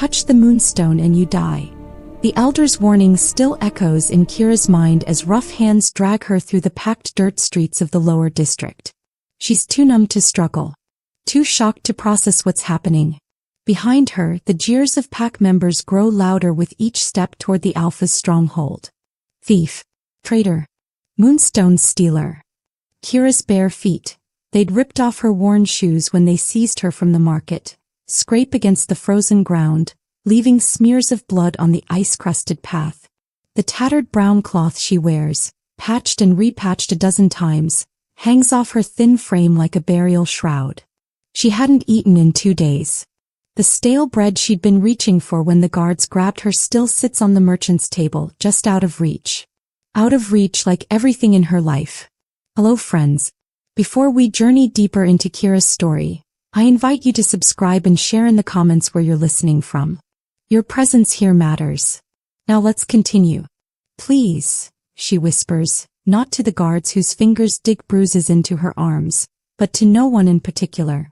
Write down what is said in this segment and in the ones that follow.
touch the moonstone and you die. The elder's warning still echoes in Kira's mind as rough hands drag her through the packed dirt streets of the lower district. She's too numb to struggle, too shocked to process what's happening. Behind her, the jeers of pack members grow louder with each step toward the Alpha's stronghold. Thief. Traitor. Moonstone stealer. Kira's bare feet. They'd ripped off her worn shoes when they seized her from the market, scrape against the frozen ground, leaving smears of blood on the ice-crusted path. The tattered brown cloth she wears, patched and repatched a dozen times, hangs off her thin frame like a burial shroud. She hadn't eaten in 2 days. The stale bread she'd been reaching for when the guards grabbed her still sits on the merchant's table, just out of reach. Out of reach like everything in her life. Hello friends. Before we journey deeper into Kira's story, I invite you to subscribe and share in the comments where you're listening from. Your presence here matters. Now let's continue. Please, she whispers, not to the guards whose fingers dig bruises into her arms, but to no one in particular.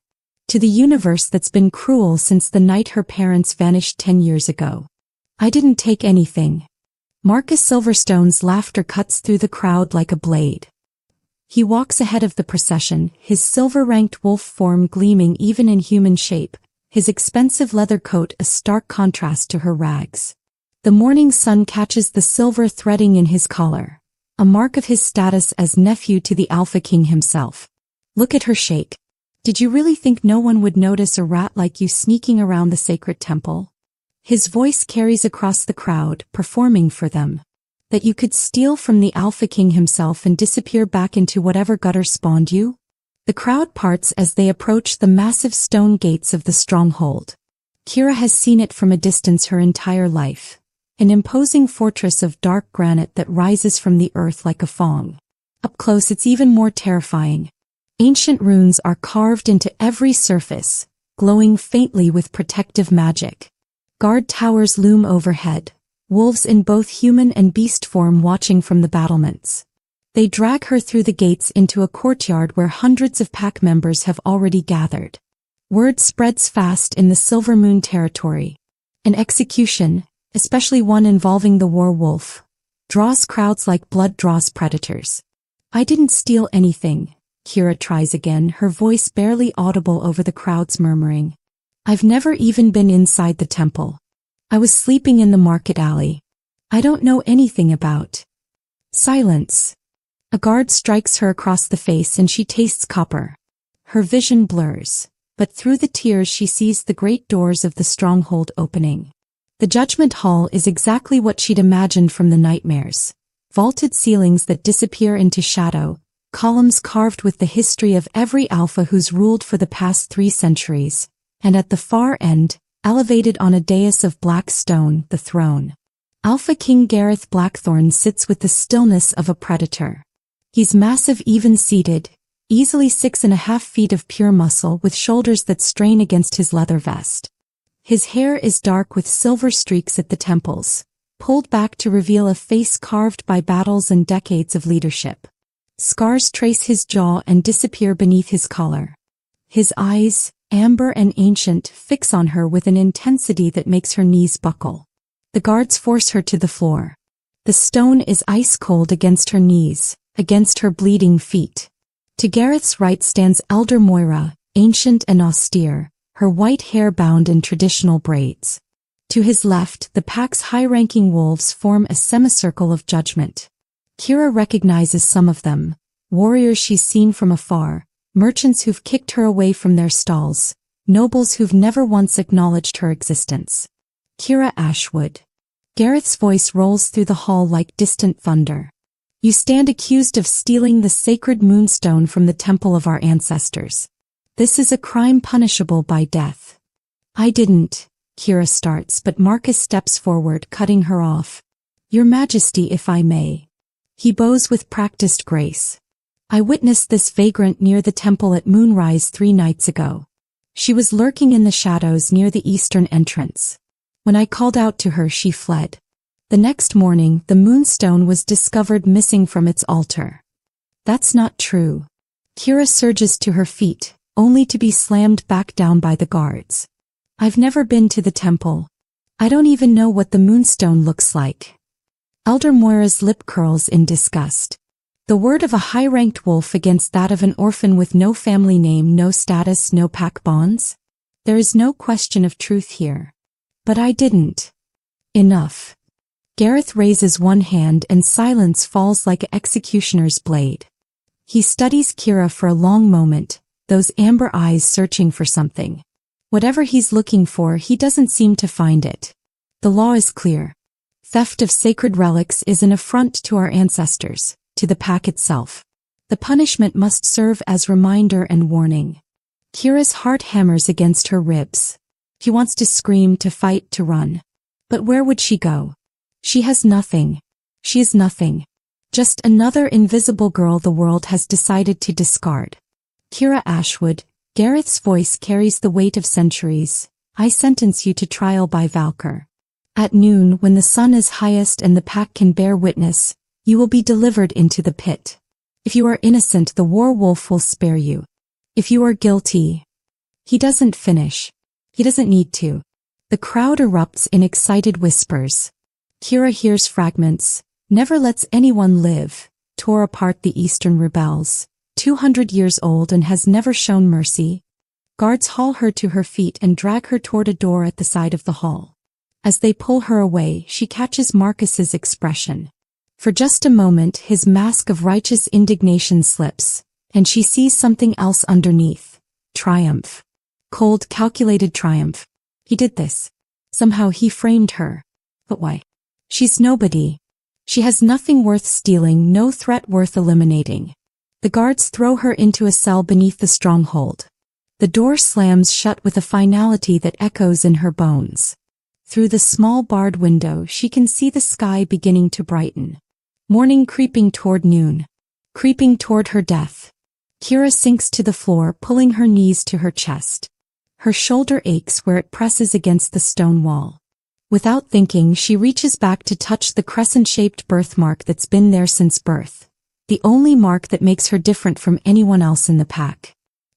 To the universe that's been cruel since the night her parents vanished 10 years ago. I didn't take anything. Marcus Silverstone's laughter cuts through the crowd like a blade. He walks ahead of the procession, his silver-ranked wolf form gleaming even in human shape, his expensive leather coat a stark contrast to her rags. The morning sun catches the silver threading in his collar, a mark of his status as nephew to the Alpha King himself. Look at her shake. Did you really think no one would notice a rat like you sneaking around the sacred temple? His voice carries across the crowd, performing for them. That you could steal from the Alpha King himself and disappear back into whatever gutter spawned you? The crowd parts as they approach the massive stone gates of the stronghold. Kira has seen it from a distance her entire life. An imposing fortress of dark granite that rises from the earth like a fong. Up close it's even more terrifying. Ancient runes are carved into every surface, glowing faintly with protective magic. Guard towers loom overhead, wolves in both human and beast form watching from the battlements. They drag her through the gates into a courtyard where hundreds of pack members have already gathered. Word spreads fast in the Silver Moon territory. An execution, especially one involving the war wolf, draws crowds like blood draws predators. I didn't steal anything. Kira tries again, her voice barely audible over the crowd's murmuring. I've never even been inside the temple. I was sleeping in the market alley. I don't know anything about. Silence. A guard strikes her across the face and she tastes copper. Her vision blurs, but through the tears she sees the great doors of the stronghold opening. The judgment hall is exactly what she'd imagined from the nightmares. Vaulted ceilings that disappear into shadow, columns carved with the history of every Alpha who's ruled for the past 3 centuries, and at the far end, elevated on a dais of black stone, the throne. Alpha King Gareth Blackthorn sits with the stillness of a predator. He's massive even-seated, easily 6.5 feet of pure muscle with shoulders that strain against his leather vest. His hair is dark with silver streaks at the temples, pulled back to reveal a face carved by battles and decades of leadership. Scars trace his jaw and disappear beneath his collar. His eyes, amber and ancient, fix on her with an intensity that makes her knees buckle. The guards force her to the floor. The stone is ice-cold against her knees, against her bleeding feet. To Gareth's right stands Elder Moira, ancient and austere, her white hair bound in traditional braids. To his left, the pack's high-ranking wolves form a semicircle of judgment. Kira recognizes some of them, warriors she's seen from afar, merchants who've kicked her away from their stalls, nobles who've never once acknowledged her existence. Kira Ashwood. Gareth's voice rolls through the hall like distant thunder. You stand accused of stealing the sacred moonstone from the temple of our ancestors. This is a crime punishable by death. I didn't, Kira starts, but Marcus steps forward, cutting her off. Your Majesty, if I may. He bows with practiced grace. I witnessed this vagrant near the temple at moonrise 3 nights ago. She was lurking in the shadows near the eastern entrance. When I called out to her, she fled. The next morning, the moonstone was discovered missing from its altar. That's not true. Kira surges to her feet, only to be slammed back down by the guards. I've never been to the temple, I don't even know what the moonstone looks like. Elder Moira's lip curls in disgust. The word of a high-ranked wolf against that of an orphan with no family name, no status, no pack bonds? There is no question of truth here. But I didn't. Enough. Gareth raises one hand and silence falls like an executioner's blade. He studies Kira for a long moment, those amber eyes searching for something. Whatever he's looking for, he doesn't seem to find it. The law is clear. Theft of sacred relics is an affront to our ancestors, to the pack itself. The punishment must serve as reminder and warning. Kira's heart hammers against her ribs. She wants to scream, to fight, to run. But where would she go? She has nothing. She is nothing. Just another invisible girl the world has decided to discard. Kira Ashwood, Gareth's voice carries the weight of centuries. I sentence you to trial by Valkar. At noon, when the sun is highest and the pack can bear witness, you will be delivered into the pit. If you are innocent, the war wolf will spare you. If you are guilty... He doesn't finish. He doesn't need to. The crowd erupts in excited whispers. Kira hears fragments. Never lets anyone live. Tore apart the Eastern rebels. 200 years old and has never shown mercy. Guards haul her to her feet and drag her toward a door at the side of the hall. As they pull her away, she catches Marcus's expression. For just a moment, his mask of righteous indignation slips, and she sees something else underneath. Triumph. Cold, calculated triumph. He did this. Somehow he framed her. But why? She's nobody. She has nothing worth stealing, no threat worth eliminating. The guards throw her into a cell beneath the stronghold. The door slams shut with a finality that echoes in her bones. Through the small barred window, she can see the sky beginning to brighten. Morning creeping toward noon. Creeping toward her death. Kira sinks to the floor, pulling her knees to her chest. Her shoulder aches where it presses against the stone wall. Without thinking, she reaches back to touch the crescent-shaped birthmark that's been there since birth. The only mark that makes her different from anyone else in the pack.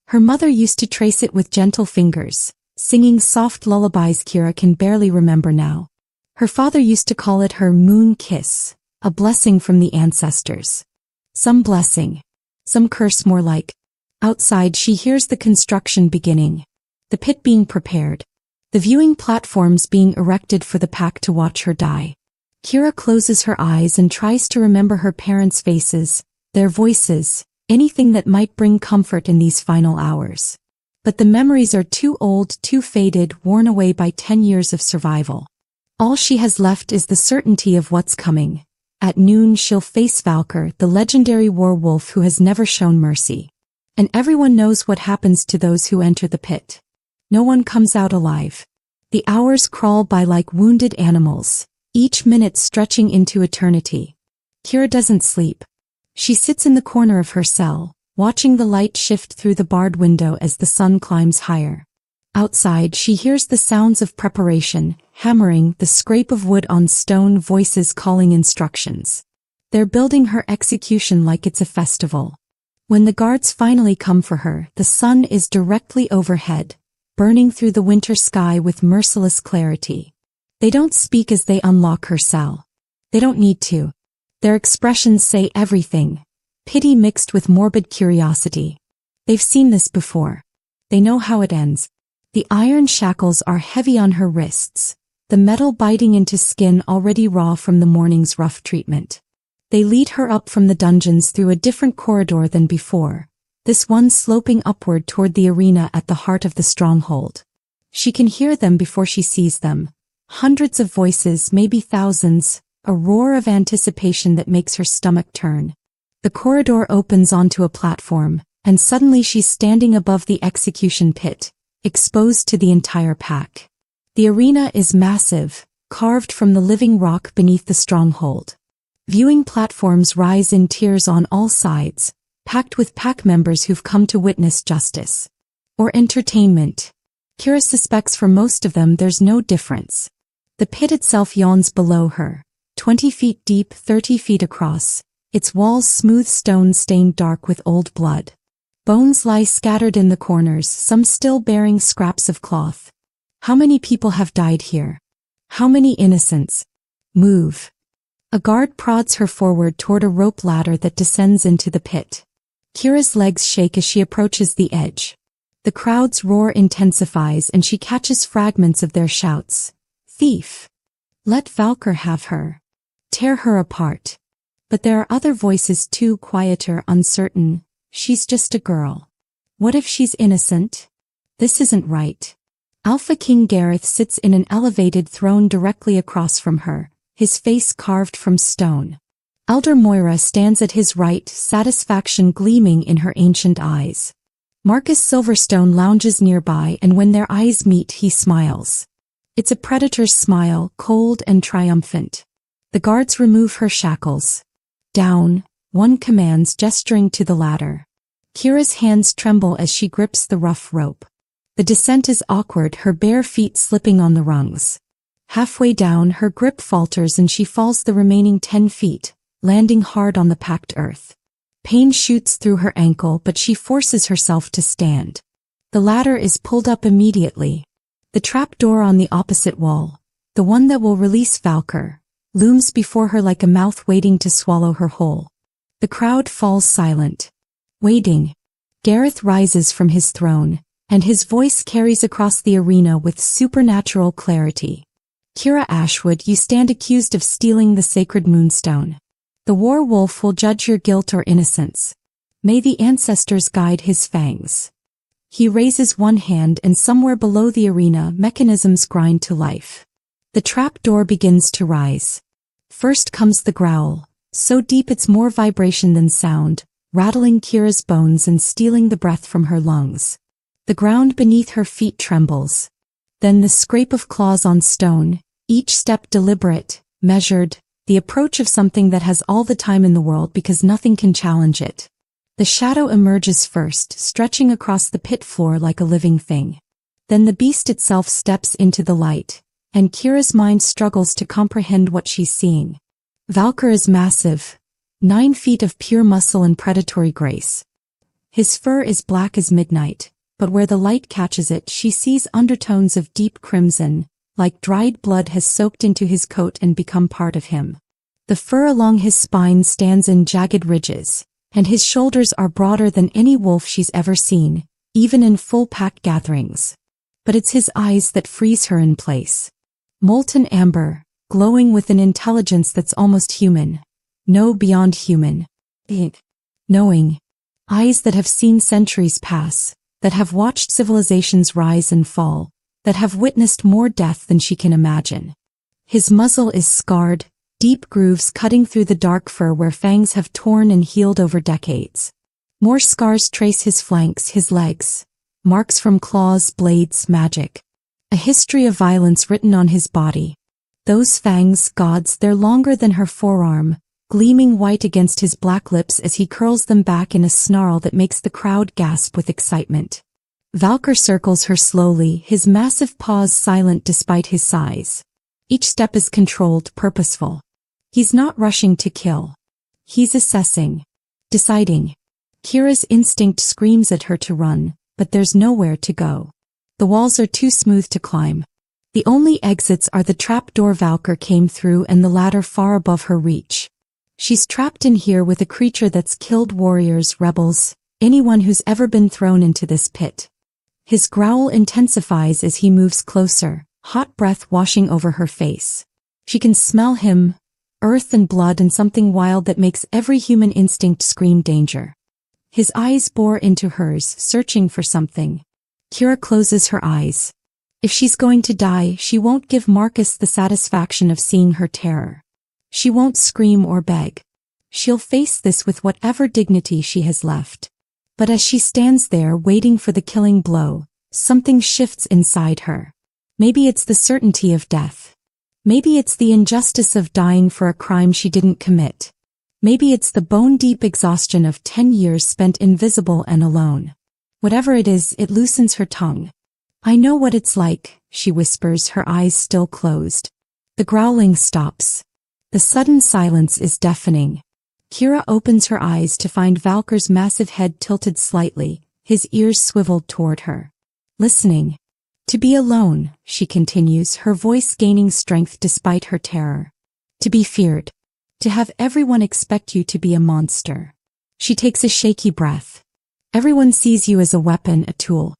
Her mother used to trace it with gentle fingers, singing soft lullabies Kira can barely remember now. Her father used to call it her moon kiss, a blessing from the ancestors. Some blessing. Some curse more like. Outside she hears the construction beginning. The pit being prepared. The viewing platforms being erected for the pack to watch her die. Kira closes her eyes and tries to remember her parents' faces, their voices, anything that might bring comfort in these final hours. But the memories are too old, too faded, worn away by 10 years of survival. All she has left is the certainty of what's coming. At noon she'll face Valkar, the legendary war wolf who has never shown mercy. And everyone knows what happens to those who enter the pit. No one comes out alive. The hours crawl by like wounded animals, each minute stretching into eternity. Kira doesn't sleep. She sits in the corner of her cell, watching the light shift through the barred window as the sun climbs higher. Outside she hears the sounds of preparation, hammering, the scrape of wood on stone, voices calling instructions. They're building her execution like it's a festival. When the guards finally come for her, the sun is directly overhead, burning through the winter sky with merciless clarity. They don't speak as they unlock her cell. They don't need to. Their expressions say everything. Pity mixed with morbid curiosity. They've seen this before. They know how it ends. The iron shackles are heavy on her wrists, the metal biting into skin already raw from the morning's rough treatment. They lead her up from the dungeons through a different corridor than before, this one sloping upward toward the arena at the heart of the stronghold. She can hear them before she sees them. Hundreds of voices, maybe thousands, a roar of anticipation that makes her stomach turn. The corridor opens onto a platform, and suddenly she's standing above the execution pit, exposed to the entire pack. The arena is massive, carved from the living rock beneath the stronghold. Viewing platforms rise in tiers on all sides, packed with pack members who've come to witness justice. Or entertainment. Kira suspects for most of them there's no difference. The pit itself yawns below her, 20 feet deep, 30 feet across, its walls smooth stone stained dark with old blood. Bones lie scattered in the corners, some still bearing scraps of cloth. How many people have died here? How many innocents? Move. A guard prods her forward toward a rope ladder that descends into the pit. Kira's legs shake as she approaches the edge. The crowd's roar intensifies and she catches fragments of their shouts. Thief! Let Valkar have her. Tear her apart. But there are other voices too, quieter, uncertain. She's just a girl. What if she's innocent? This isn't right. Alpha King Gareth sits in an elevated throne directly across from her, his face carved from stone. Elder Moira stands at his right, satisfaction gleaming in her ancient eyes. Marcus Silverstone lounges nearby, and when their eyes meet he smiles. It's a predator's smile, cold and triumphant. The guards remove her shackles. Down, one commands, gesturing to the ladder. Kira's hands tremble as she grips the rough rope. The descent is awkward, her bare feet slipping on the rungs. Halfway down, her grip falters and she falls the remaining 10 feet, landing hard on the packed earth. Pain shoots through her ankle, but she forces herself to stand. The ladder is pulled up immediately. The trap door on the opposite wall, the one that will release Valkar, looms before her like a mouth waiting to swallow her whole. The crowd falls silent. Waiting. Gareth rises from his throne, and his voice carries across the arena with supernatural clarity. Kira Ashwood, you stand accused of stealing the sacred moonstone. The war wolf will judge your guilt or innocence. May the ancestors guide his fangs. He raises one hand and somewhere below the arena mechanisms grind to life. The trap door begins to rise. First comes the growl, so deep it's more vibration than sound, rattling Kira's bones and stealing the breath from her lungs. The ground beneath her feet trembles. Then the scrape of claws on stone, each step deliberate, measured, the approach of something that has all the time in the world because nothing can challenge it. The shadow emerges first, stretching across the pit floor like a living thing. Then the beast itself steps into the light, and Kira's mind struggles to comprehend what she's seeing. Valkar is massive, 9 feet of pure muscle and predatory grace. His fur is black as midnight, but where the light catches it, she sees undertones of deep crimson, like dried blood has soaked into his coat and become part of him. The fur along his spine stands in jagged ridges, and his shoulders are broader than any wolf she's ever seen, even in full pack gatherings. But it's his eyes that freeze her in place. Molten amber, glowing with an intelligence that's almost human. No, beyond human. Knowing. Eyes that have seen centuries pass, that have watched civilizations rise and fall, that have witnessed more death than she can imagine. His muzzle is scarred, deep grooves cutting through the dark fur where fangs have torn and healed over decades. More scars trace his flanks, his legs. Marks from claws, blades, magic. A history of violence written on his body. Those fangs, gods, they're longer than her forearm, gleaming white against his black lips as he curls them back in a snarl that makes the crowd gasp with excitement. Valkar circles her slowly, his massive paws silent despite his size. Each step is controlled, purposeful. He's not rushing to kill. He's assessing. Deciding. Kira's instinct screams at her to run, but there's nowhere to go. The walls are too smooth to climb. The only exits are the trapdoor Valkar came through and the ladder far above her reach. She's trapped in here with a creature that's killed warriors, rebels, anyone who's ever been thrown into this pit. His growl intensifies as he moves closer, hot breath washing over her face. She can smell him, earth and blood and something wild that makes every human instinct scream danger. His eyes bore into hers, searching for something. Kira closes her eyes. If she's going to die, she won't give Marcus the satisfaction of seeing her terror. She won't scream or beg. She'll face this with whatever dignity she has left. But as she stands there waiting for the killing blow, something shifts inside her. Maybe it's the certainty of death. Maybe it's the injustice of dying for a crime she didn't commit. Maybe it's the bone-deep exhaustion of 10 years spent invisible and alone. Whatever it is, it loosens her tongue. I know what it's like, she whispers, her eyes still closed. The growling stops. The sudden silence is deafening. Kira opens her eyes to find Valkar's massive head tilted slightly, his ears swiveled toward her. Listening. To be alone, she continues, her voice gaining strength despite her terror. To be feared. To have everyone expect you to be a monster. She takes a shaky breath. Everyone sees you as a weapon, a tool.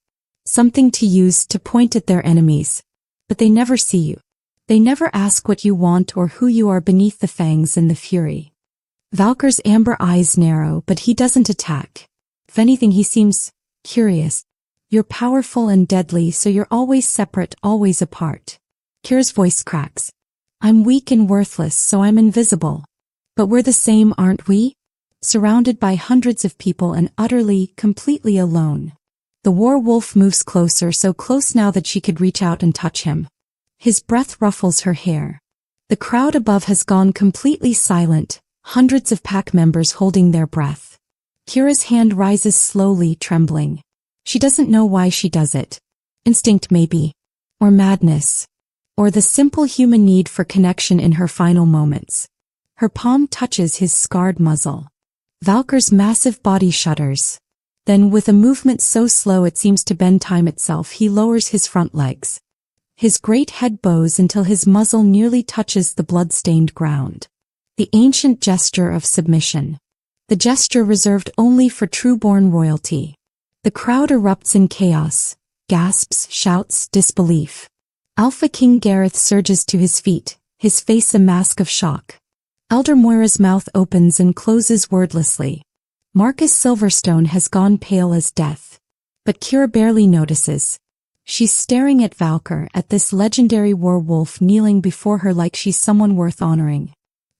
Something to use to point at their enemies. But they never see you. They never ask what you want or who you are beneath the fangs and the fury. Valkar's amber eyes narrow, but he doesn't attack. If anything, he seems curious. You're powerful and deadly, so you're always separate, always apart. Kira's voice cracks. I'm weak and worthless, so I'm invisible. But we're the same, aren't we? Surrounded by hundreds of people and utterly, completely alone. The werewolf moves closer, so close now that she could reach out and touch him. His breath ruffles her hair. The crowd above has gone completely silent, hundreds of pack members holding their breath. Kira's hand rises slowly, trembling. She doesn't know why she does it. Instinct maybe. Or madness. Or the simple human need for connection in her final moments. Her palm touches his scarred muzzle. Valkar's massive body shudders. Then, with a movement so slow it seems to bend time itself, he lowers his front legs. His great head bows until his muzzle nearly touches the blood-stained ground. The ancient gesture of submission. The gesture reserved only for true-born royalty. The crowd erupts in chaos, gasps, shouts, disbelief. Alpha King Gareth surges to his feet, his face a mask of shock. Elder Moira's mouth opens and closes wordlessly. Marcus Silverstone has gone pale as death. But Kira barely notices. She's staring at Valkar, at this legendary werewolf kneeling before her like she's someone worth honoring.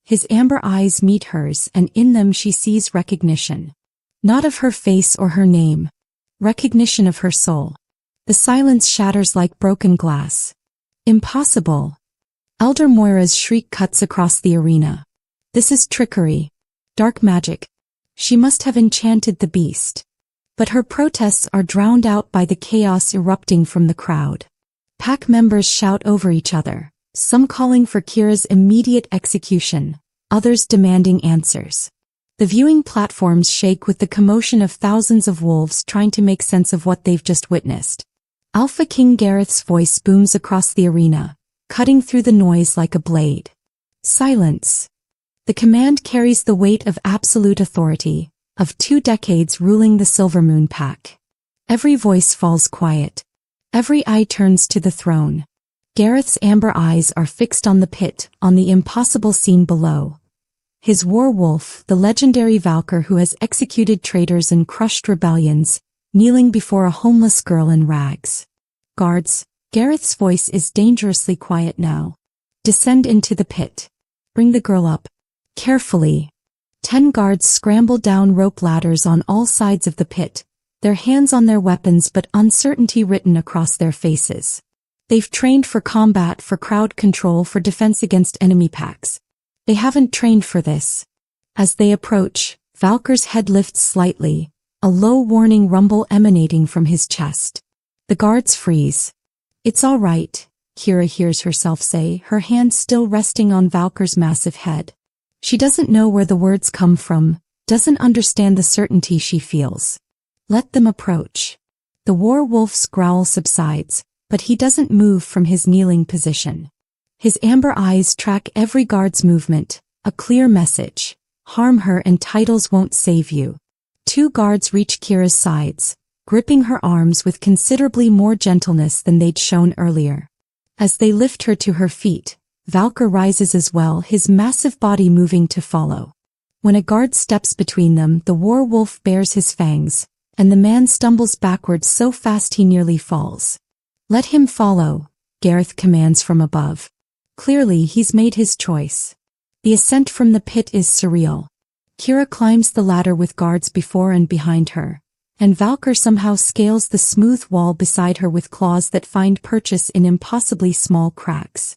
His amber eyes meet hers, and in them she sees recognition. Not of her face or her name. Recognition of her soul. The silence shatters like broken glass. Impossible. Elder Moira's shriek cuts across the arena. This is trickery. Dark magic. She must have enchanted the beast. But her protests are drowned out by the chaos erupting from the crowd. Pack members shout over each other, some calling for Kira's immediate execution, others demanding answers. The viewing platforms shake with the commotion of thousands of wolves trying to make sense of what they've just witnessed. Alpha King Gareth's voice booms across the arena, cutting through the noise like a blade. Silence. The command carries the weight of absolute authority, of 2 decades ruling the Silvermoon Pack. Every voice falls quiet. Every eye turns to the throne. Gareth's amber eyes are fixed on the pit, on the impossible scene below. His werewolf, the legendary Valkar who has executed traitors and crushed rebellions, kneeling before a homeless girl in rags. Guards, Gareth's voice is dangerously quiet now. Descend into the pit. Bring the girl up. Carefully. 10 guards scramble down rope ladders on all sides of the pit, their hands on their weapons but uncertainty written across their faces. They've trained for combat, for crowd control, for defense against enemy packs. They haven't trained for this. As they approach, Valkar's head lifts slightly, a low warning rumble emanating from his chest. The guards freeze. It's all right, Kira hears herself say, her hand still resting on Valkar's massive head. She doesn't know where the words come from, doesn't understand the certainty she feels. Let them approach. The werewolf's growl subsides, but he doesn't move from his kneeling position. His amber eyes track every guard's movement, a clear message. Harm her and titles won't save you. 2 guards reach Kira's sides, gripping her arms with considerably more gentleness than they'd shown earlier. As they lift her to her feet, Valkar rises as well, his massive body moving to follow. When a guard steps between them, the werewolf bares his fangs, and the man stumbles backwards so fast he nearly falls. Let him follow, Gareth commands from above. Clearly he's made his choice. The ascent from the pit is surreal. Kira climbs the ladder with guards before and behind her, and Valkar somehow scales the smooth wall beside her with claws that find purchase in impossibly small cracks.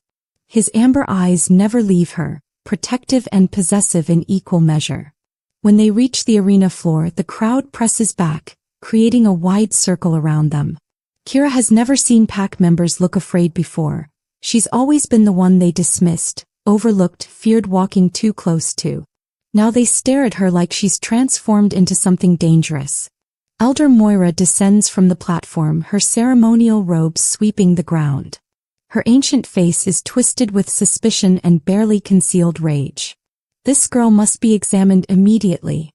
His amber eyes never leave her, protective and possessive in equal measure. When they reach the arena floor, the crowd presses back, creating a wide circle around them. Kira has never seen pack members look afraid before. She's always been the one they dismissed, overlooked, feared walking too close to. Now they stare at her like she's transformed into something dangerous. Elder Moira descends from the platform, her ceremonial robes sweeping the ground. Her ancient face is twisted with suspicion and barely concealed rage. This girl must be examined immediately.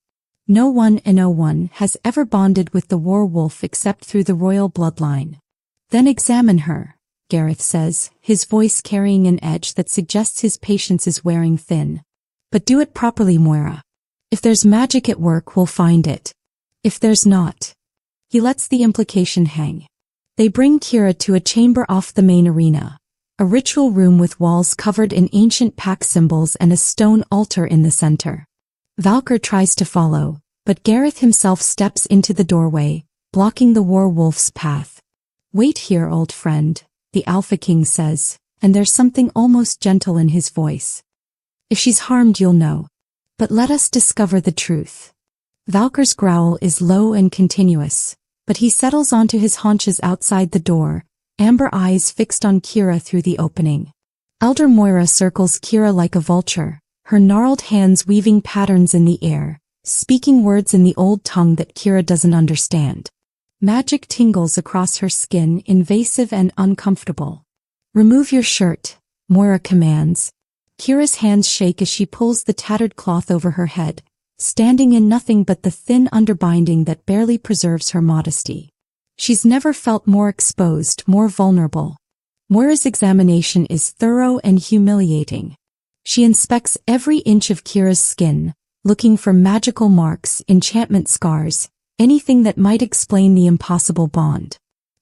No one has ever bonded with the werewolf except through the royal bloodline. Then examine her, Gareth says, his voice carrying an edge that suggests his patience is wearing thin. But do it properly, Moira. If there's magic at work, we'll find it. If there's not. He lets the implication hang. They bring Kira to a chamber off the main arena. A ritual room with walls covered in ancient pack symbols and a stone altar in the center. Valkar tries to follow, but Gareth himself steps into the doorway, blocking the werewolf's path. Wait here, old friend, the Alpha King says, and there's something almost gentle in his voice. If she's harmed, you'll know. But let us discover the truth. Valkar's growl is low and continuous, but he settles onto his haunches outside the door, amber eyes fixed on Kira through the opening. Elder Moira circles Kira like a vulture, her gnarled hands weaving patterns in the air, speaking words in the old tongue that Kira doesn't understand. Magic tingles across her skin, invasive and uncomfortable. Remove your shirt, Moira commands. Kira's hands shake as she pulls the tattered cloth over her head, standing in nothing but the thin underbinding that barely preserves her modesty. She's never felt more exposed, more vulnerable. Moira's examination is thorough and humiliating. She inspects every inch of Kira's skin, looking for magical marks, enchantment scars, anything that might explain the impossible bond.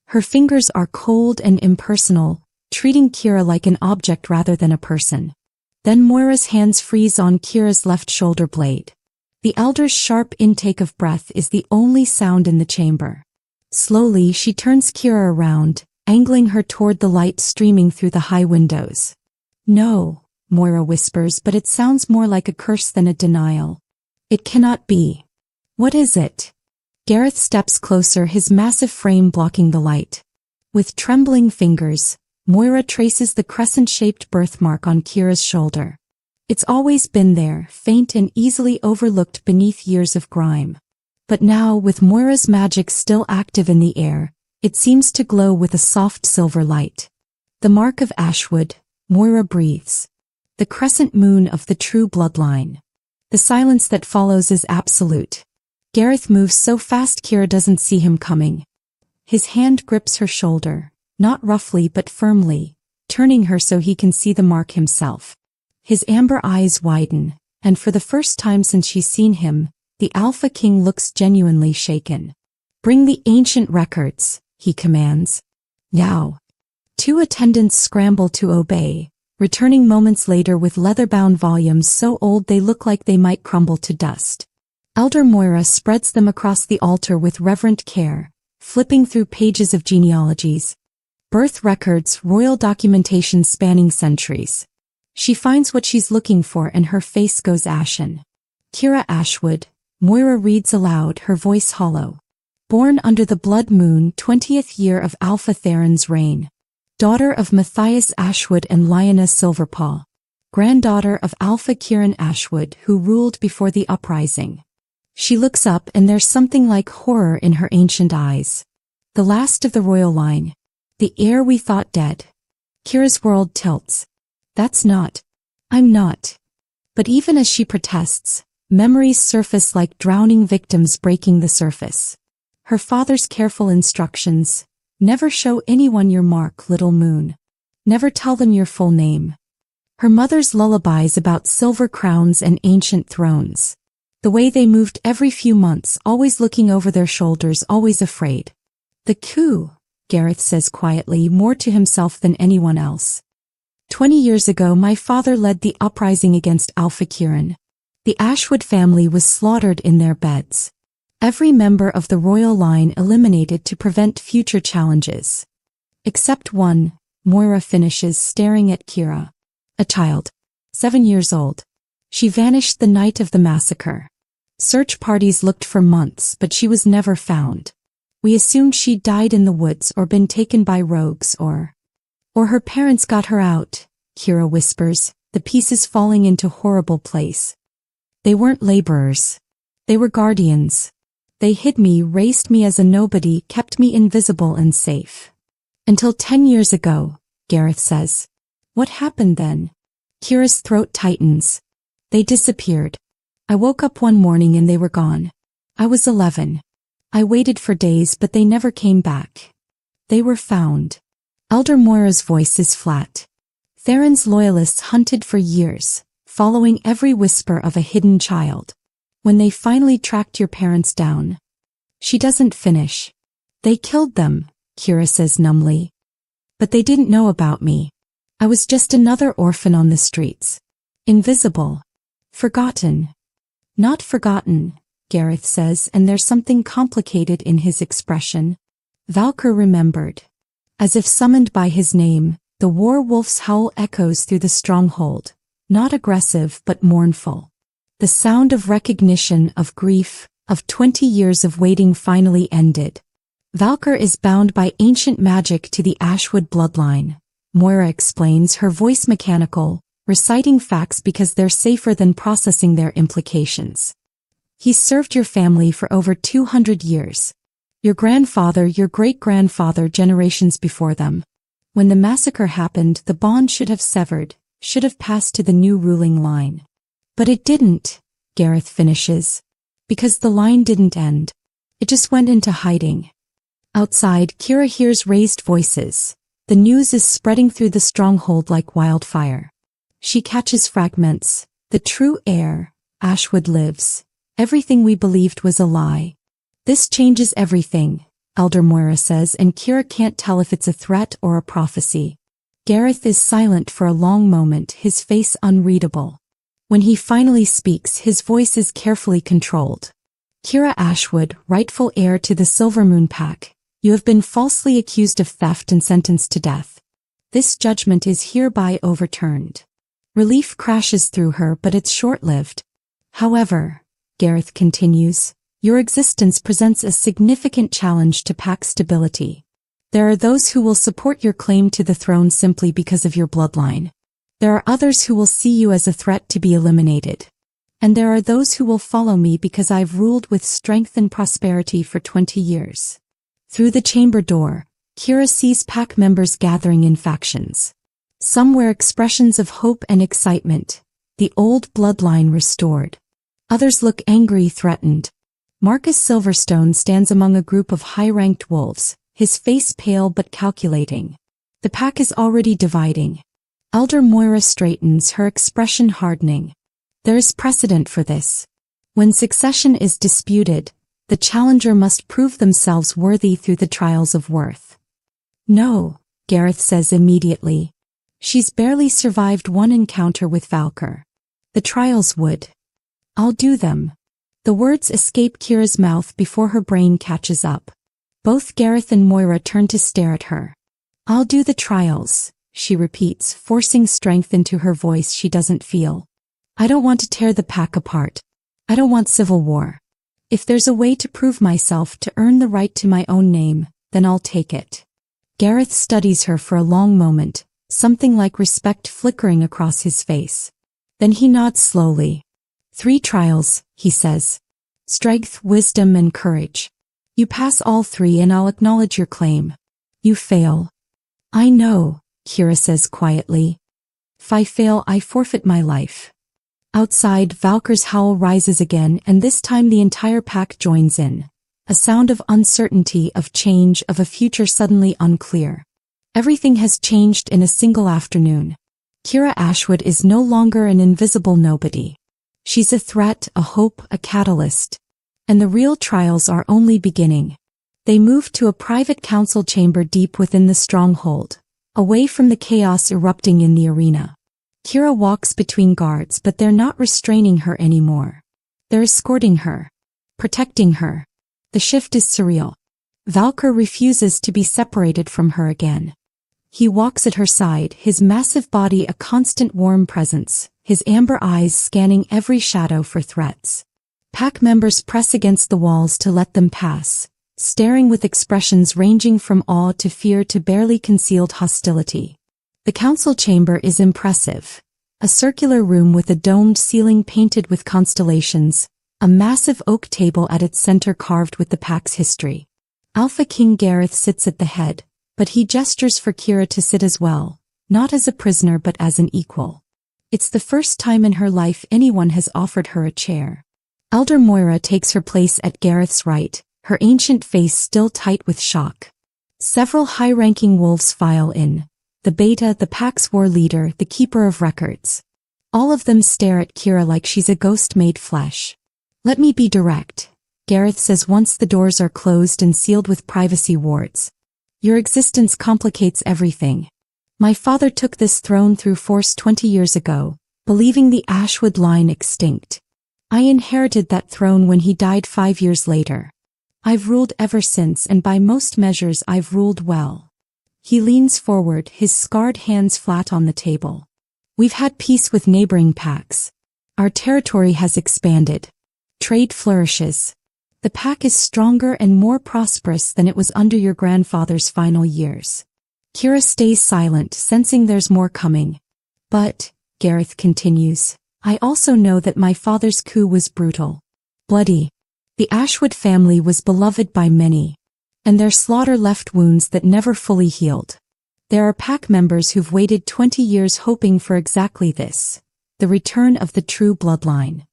Her fingers are cold and impersonal, treating Kira like an object rather than a person. Then Moira's hands freeze on Kira's left shoulder blade. The elder's sharp intake of breath is the only sound in the chamber. Slowly, she turns Kira around, angling her toward the light streaming through the high windows. No, Moira whispers, but it sounds more like a curse than a denial. It cannot be. What is it? Gareth steps closer, his massive frame blocking the light. With trembling fingers, Moira traces the crescent-shaped birthmark on Kira's shoulder. It's always been there, faint and easily overlooked beneath years of grime. But now, with Moira's magic still active in the air, it seems to glow with a soft silver light. The mark of Ashwood, Moira breathes. The crescent moon of the true bloodline. The silence that follows is absolute. Gareth moves so fast Kira doesn't see him coming. His hand grips her shoulder, not roughly but firmly, turning her so he can see the mark himself. His amber eyes widen, and for the first time since she's seen him, the Alpha King looks genuinely shaken. Bring the ancient records, he commands. Now. Two attendants scramble to obey, returning moments later with leather-bound volumes so old they look like they might crumble to dust. Elder Moira spreads them across the altar with reverent care, flipping through pages of genealogies, birth records, royal documentation spanning centuries. She finds what she's looking for and her face goes ashen. Kira Ashwood, Moira reads aloud, her voice hollow. Born under the blood moon, 20th year of Alpha Theron's reign. Daughter of Matthias Ashwood and Lyanna Silverpaw. Granddaughter of Alpha Kieran Ashwood, who ruled before the uprising. She looks up and there's something like horror in her ancient eyes. The last of the royal line. The heir we thought dead. Kira's world tilts. That's not. I'm not. But even as she protests, memories surface like drowning victims breaking the surface. Her father's careful instructions. Never show anyone your mark, little moon. Never tell them your full name. Her mother's lullabies about silver crowns and ancient thrones. The way they moved every few months, always looking over their shoulders, always afraid. The coup, Gareth says quietly, more to himself than anyone else. 20 years ago my father led the uprising against Alpha Kieran. The Ashwood family was slaughtered in their beds. Every member of the royal line eliminated to prevent future challenges. Except one, Moira finishes, staring at Kira. A child. 7 years old. She vanished the night of the massacre. Search parties looked for months, but she was never found. We assumed she'd died in the woods or been taken by rogues or her parents got her out, Kira whispers, the pieces falling into horrible place. They weren't laborers. They were guardians. They hid me, raised me as a nobody, kept me invisible and safe. Until 10 years ago, Gareth says. What happened then? Kira's throat tightens. They disappeared. I woke up one morning and they were gone. I was 11. I waited for days but they never came back. They were found. Elder Moira's voice is flat. Theron's loyalists hunted for years, following every whisper of a hidden child. When they finally tracked your parents down. She doesn't finish. They killed them, Kira says numbly. But they didn't know about me. I was just another orphan on the streets. Invisible. Forgotten. Not forgotten, Gareth says, and there's something complicated in his expression. Valkar remembered. As if summoned by his name, the war wolf's howl echoes through the stronghold, not aggressive but mournful. The sound of recognition, of grief, of 20 years of waiting finally ended. Valkar is bound by ancient magic to the Ashwood bloodline, Moira explains, her voice mechanical, reciting facts because they're safer than processing their implications. He served your family for over 200 years. Your grandfather, your great-grandfather, generations before them. When the massacre happened, the bond should have severed, should have passed to the new ruling line. But it didn't, Gareth finishes. Because the line didn't end. It just went into hiding. Outside, Kira hears raised voices. The news is spreading through the stronghold like wildfire. She catches fragments. The true heir, Ashwood, lives. Everything we believed was a lie. This changes everything, Elder Moira says, and Kira can't tell if it's a threat or a prophecy. Gareth is silent for a long moment, his face unreadable. When he finally speaks, his voice is carefully controlled. Kira Ashwood, rightful heir to the Silvermoon Pack, you have been falsely accused of theft and sentenced to death. This judgment is hereby overturned. Relief crashes through her, but it's short-lived. However, Gareth continues, your existence presents a significant challenge to pack stability. There are those who will support your claim to the throne simply because of your bloodline. There are others who will see you as a threat to be eliminated. And there are those who will follow me because I've ruled with strength and prosperity for 20 years. Through the chamber door, Kira sees pack members gathering in factions. Some wear expressions of hope and excitement, the old bloodline restored. Others look angry, threatened. Marcus Silverstone stands among a group of high-ranked wolves, his face pale but calculating. The pack is already dividing. Elder Moira straightens, her expression hardening. There is precedent for this. When succession is disputed, the challenger must prove themselves worthy through the trials of worth. No, Gareth says immediately. She's barely survived one encounter with Valkar. The trials would. I'll do them. The words escape Kira's mouth before her brain catches up. Both Gareth and Moira turn to stare at her. I'll do the trials, she repeats, forcing strength into her voice she doesn't feel. I don't want to tear the pack apart. I don't want civil war. If there's a way to prove myself, to earn the right to my own name, then I'll take it. Gareth studies her for a long moment, something like respect flickering across his face. Then he nods slowly. 3 trials, he says. Strength, wisdom, and courage. You pass all 3 and I'll acknowledge your claim. You fail. I know, Kira says quietly. If I fail, I forfeit my life. Outside, Valkar's howl rises again, and this time the entire pack joins in. A sound of uncertainty, of change, of a future suddenly unclear. Everything has changed in a single afternoon. Kira Ashwood is no longer an invisible nobody. She's a threat, a hope, a catalyst. And the real trials are only beginning. They move to a private council chamber deep within the stronghold, away from the chaos erupting in the arena. Kira walks between guards, but they're not restraining her anymore. They're escorting her, protecting her. The shift is surreal. Valkar refuses to be separated from her again. He walks at her side, his massive body a constant warm presence, his amber eyes scanning every shadow for threats. Pack members press against the walls to let them pass, staring with expressions ranging from awe to fear to barely concealed hostility. The council chamber is impressive. A circular room with a domed ceiling painted with constellations, A massive oak table at its center carved with the pack's history. Alpha King Gareth sits at the head, but he gestures for Kira to sit as well, not as a prisoner but as an equal. It's the first time in her life anyone has offered her a chair. Elder Moira takes her place at Gareth's right, her ancient face still tight with shock. Several high-ranking wolves file in. The Beta, the pack's war leader, the keeper of records. All of them stare at Kira like she's a ghost made flesh. "Let me be direct," Gareth says once the doors are closed and sealed with privacy wards. "Your existence complicates everything. My father took this throne through force 20 years ago, believing the Ashwood line extinct. I inherited that throne when he died 5 years later. I've ruled ever since, and by most measures I've ruled well." He leans forward, his scarred hands flat on the table. "We've had peace with neighboring packs. Our territory has expanded. Trade flourishes. The pack is stronger and more prosperous than it was under your grandfather's final years." Kira stays silent, sensing there's more coming. "But," Gareth continues, "I also know that my father's coup was brutal. Bloody. The Ashwood family was beloved by many, and their slaughter left wounds that never fully healed. There are pack members who've waited 20 years hoping for exactly this, the return of the true bloodline.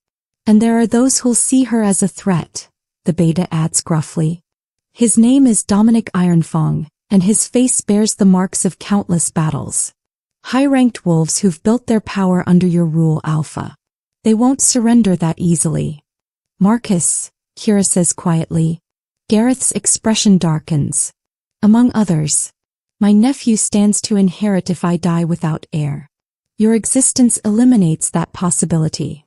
And there are those who'll see her as a threat," the Beta adds gruffly. His name is Dominic Ironfang, and his face bears the marks of countless battles. High-ranked wolves who've built their power under your rule, Alpha. They won't surrender that easily. "Marcus," Kira says quietly. Gareth's expression darkens. "Among others. My nephew stands to inherit if I die without heir. Your existence eliminates that possibility."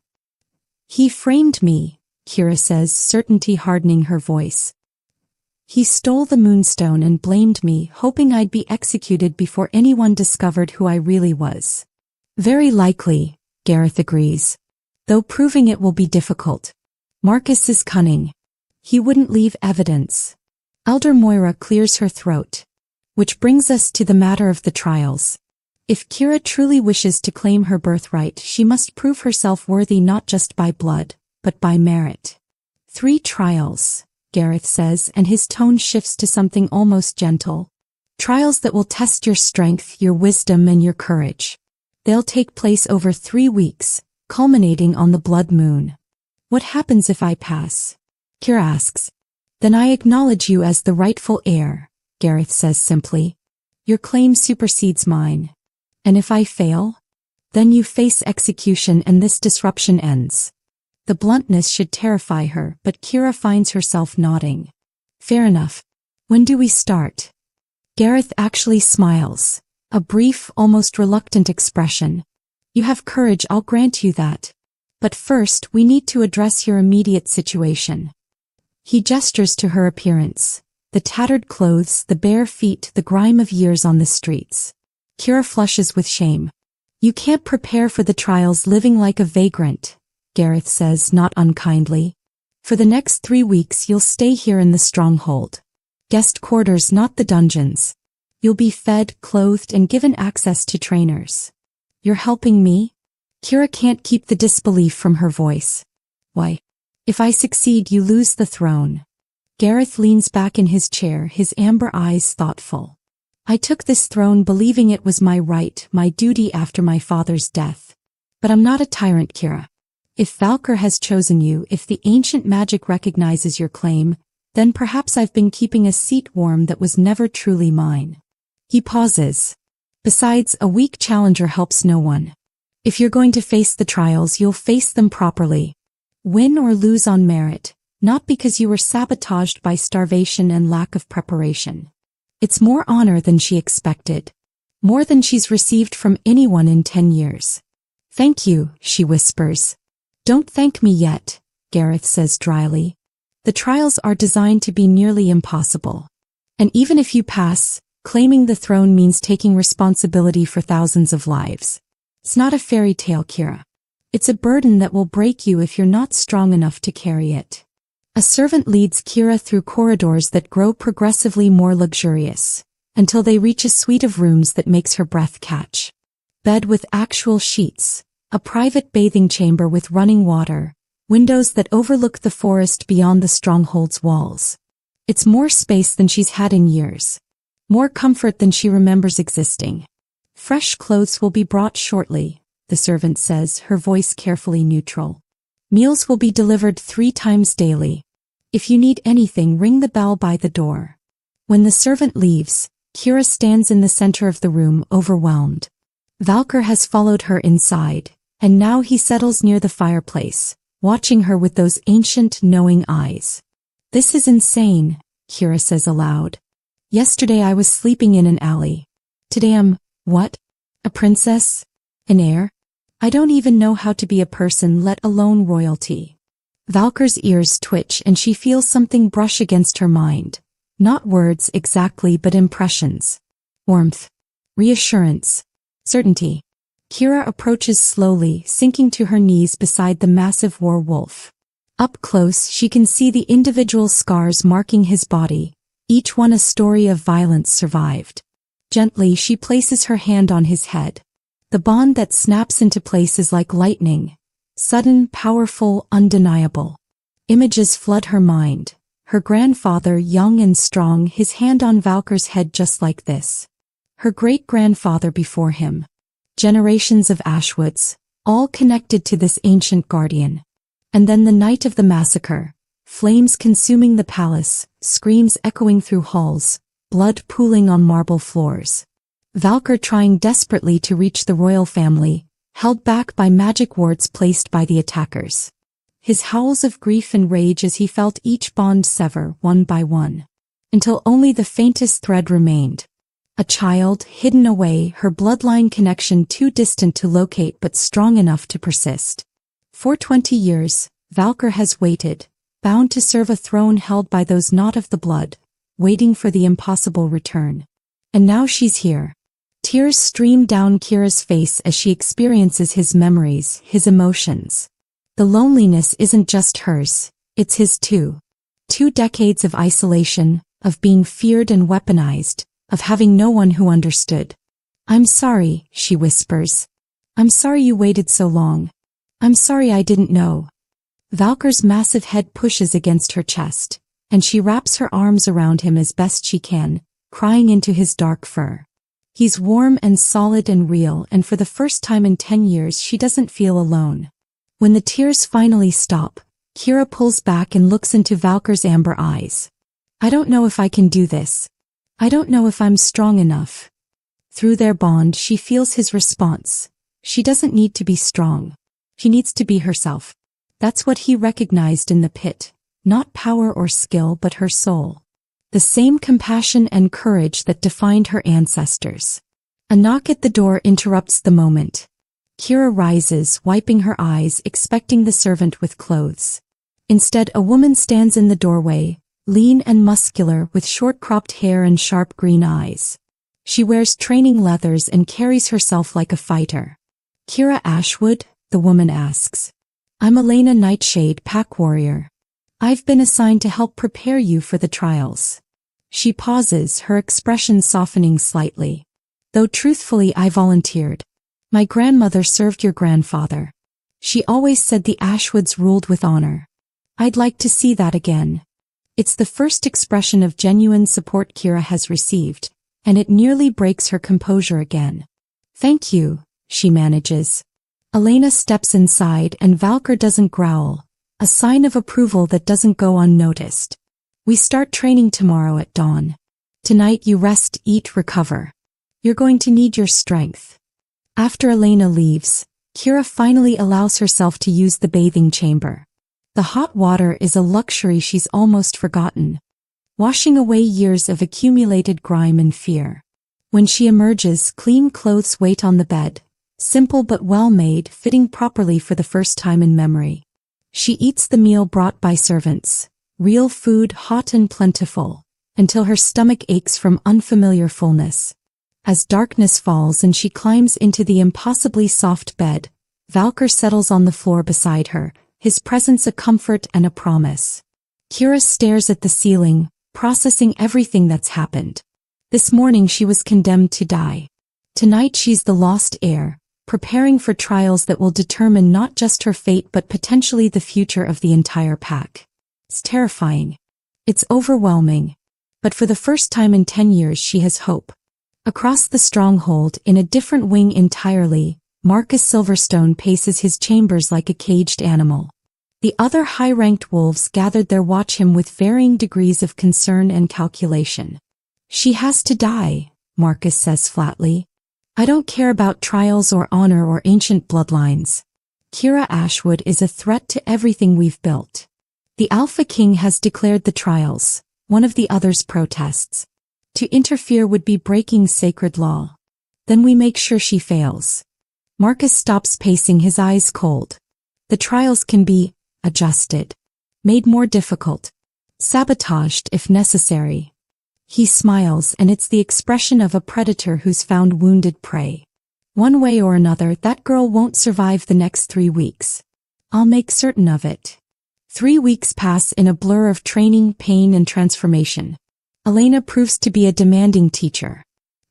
"He framed me," Kira says, certainty hardening her voice. "He stole the moonstone and blamed me, hoping I'd be executed before anyone discovered who I really was." "Very likely," Gareth agrees, "though proving it will be difficult. Marcus is cunning. He wouldn't leave evidence." Elder Moira clears her throat. "Which brings us to the matter of the trials. If Kira truly wishes to claim her birthright, she must prove herself worthy not just by blood, but by merit." 3 trials, Gareth says, and his tone shifts to something almost gentle. "Trials that will test your strength, your wisdom, and your courage. They'll take place over 3 weeks, culminating on the blood moon." "What happens if I pass?" Kira asks. "Then I acknowledge you as the rightful heir," Gareth says simply. "Your claim supersedes mine. And if I fail? Then you face execution and this disruption ends." The bluntness should terrify her, but Kira finds herself nodding. "Fair enough. When do we start?" Gareth actually smiles, a brief, almost reluctant expression. "You have courage, I'll grant you that. But first, we need to address your immediate situation." He gestures to her appearance. The tattered clothes, the bare feet, the grime of years on the streets. Kira flushes with shame. "You can't prepare for the trials living like a vagrant," Gareth says, not unkindly. "For the next 3 weeks you'll stay here in the stronghold. Guest quarters, not the dungeons. You'll be fed, clothed, and given access to trainers." "You're helping me?" Kira can't keep the disbelief from her voice. "Why? If I succeed, you lose the throne." Gareth leans back in his chair, his amber eyes thoughtful. "I took this throne believing it was my right, my duty after my father's death. But I'm not a tyrant, Kira. If Valkar has chosen you, if the ancient magic recognizes your claim, then perhaps I've been keeping a seat warm that was never truly mine." He pauses. "Besides, a weak challenger helps no one. If you're going to face the trials, you'll face them properly. Win or lose on merit, not because you were sabotaged by starvation and lack of preparation." It's more honor than she expected. More than she's received from anyone in 10 years. "Thank you," she whispers. "Don't thank me yet," Gareth says dryly. "The trials are designed to be nearly impossible. And even if you pass, claiming the throne means taking responsibility for thousands of lives. It's not a fairy tale, Kira. It's a burden that will break you if you're not strong enough to carry it." A servant leads Kira through corridors that grow progressively more luxurious, until they reach a suite of rooms that makes her breath catch. Bed with actual sheets, a private bathing chamber with running water, windows that overlook the forest beyond the stronghold's walls. It's more space than she's had in years. More comfort than she remembers existing. Fresh clothes will be brought shortly, the servant says, her voice carefully neutral. Meals will be delivered 3 times daily. If you need anything, ring the bell by the door. When the servant leaves, Kira stands in the center of the room, overwhelmed. Valkar has followed her inside, and now he settles near the fireplace, watching her with those ancient, knowing eyes. This is insane, Kira says aloud. Yesterday I was sleeping in an alley. Today I'm, what? A princess? An heir? I don't even know how to be a person, let alone royalty. Valkar's ears twitch and she feels something brush against her mind. Not words exactly, but impressions. Warmth. Reassurance. Certainty. Kira approaches slowly, sinking to her knees beside the massive werewolf. Up close she can see the individual scars marking his body, each one a story of violence survived. Gently she places her hand on his head. The bond that snaps into place is like lightning. Sudden, powerful, undeniable. Images flood her mind. Her grandfather, young and strong, his hand on Valkar's head just like this. Her great-grandfather before him. Generations of Ashwoods, all connected to this ancient guardian. And then the night of the massacre. Flames consuming the palace, screams echoing through halls, blood pooling on marble floors. Valkar trying desperately to reach the royal family, held back by magic wards placed by the attackers. His howls of grief and rage as he felt each bond sever one by one, until only the faintest thread remained. A child, hidden away, her bloodline connection too distant to locate but strong enough to persist. For 20 years, Valkar has waited, bound to serve a throne held by those not of the blood, waiting for the impossible return. And now she's here. Tears stream down Kira's face as she experiences his memories, his emotions. The loneliness isn't just hers, it's his too. 2 decades of isolation, of being feared and weaponized, of having no one who understood. I'm sorry, she whispers. I'm sorry you waited so long. I'm sorry I didn't know. Valkar's massive head pushes against her chest, and she wraps her arms around him as best she can, crying into his dark fur. He's warm and solid and real, and for the first time in 10 years she doesn't feel alone. When the tears finally stop, Kira pulls back and looks into Valkar's amber eyes. I don't know if I can do this. I don't know if I'm strong enough. Through their bond she feels his response. She doesn't need to be strong. She needs to be herself. That's what he recognized in the pit. Not power or skill, but her soul. The same compassion and courage that defined her ancestors. A knock at the door interrupts the moment. Kira rises, wiping her eyes, expecting the servant with clothes. Instead, a woman stands in the doorway, lean and muscular with short-cropped hair and sharp green eyes. She wears training leathers and carries herself like a fighter. Kira Ashwood? The woman asks. I'm Elena Nightshade, pack warrior. I've been assigned to help prepare you for the trials. She pauses, her expression softening slightly. Though truthfully I volunteered. My grandmother served your grandfather. She always said the Ashwoods ruled with honor. I'd like to see that again. It's the first expression of genuine support Kira has received, and it nearly breaks her composure again. Thank you, she manages. Elena steps inside and Valkar doesn't growl, a sign of approval that doesn't go unnoticed. We start training tomorrow at dawn. Tonight you rest, eat, recover. You're going to need your strength. After Elena leaves, Kira finally allows herself to use the bathing chamber. The hot water is a luxury she's almost forgotten, washing away years of accumulated grime and fear. When she emerges, clean clothes wait on the bed, simple but well-made, fitting properly for the first time in memory. She eats the meal brought by servants, real food, hot and plentiful, until her stomach aches from unfamiliar fullness. As darkness falls and she climbs into the impossibly soft bed, Valkar settles on the floor beside her, his presence a comfort and a promise. Kira stares at the ceiling, processing everything that's happened. This morning she was condemned to die. Tonight she's the lost heir, preparing for trials that will determine not just her fate but potentially the future of the entire pack. It's terrifying. It's overwhelming. But for the first time in 10 years she has hope. Across the stronghold, in a different wing entirely, Marcus Silverstone paces his chambers like a caged animal. The other high-ranked wolves gathered there watch him with varying degrees of concern and calculation. "She has to die," Marcus says flatly. "I don't care about trials or honor or ancient bloodlines. Kira Ashwood is a threat to everything we've built." The Alpha King has declared the trials, one of the others protests. "To interfere would be breaking sacred law. Then we make sure she fails." Marcus stops pacing, his eyes cold. "The trials can be adjusted, made more difficult, sabotaged if necessary." He smiles, and it's the expression of a predator who's found wounded prey. "One way or another, that girl won't survive the next 3 weeks. I'll make certain of it." 3 weeks pass in a blur of training, pain, and transformation. Elena proves to be a demanding teacher.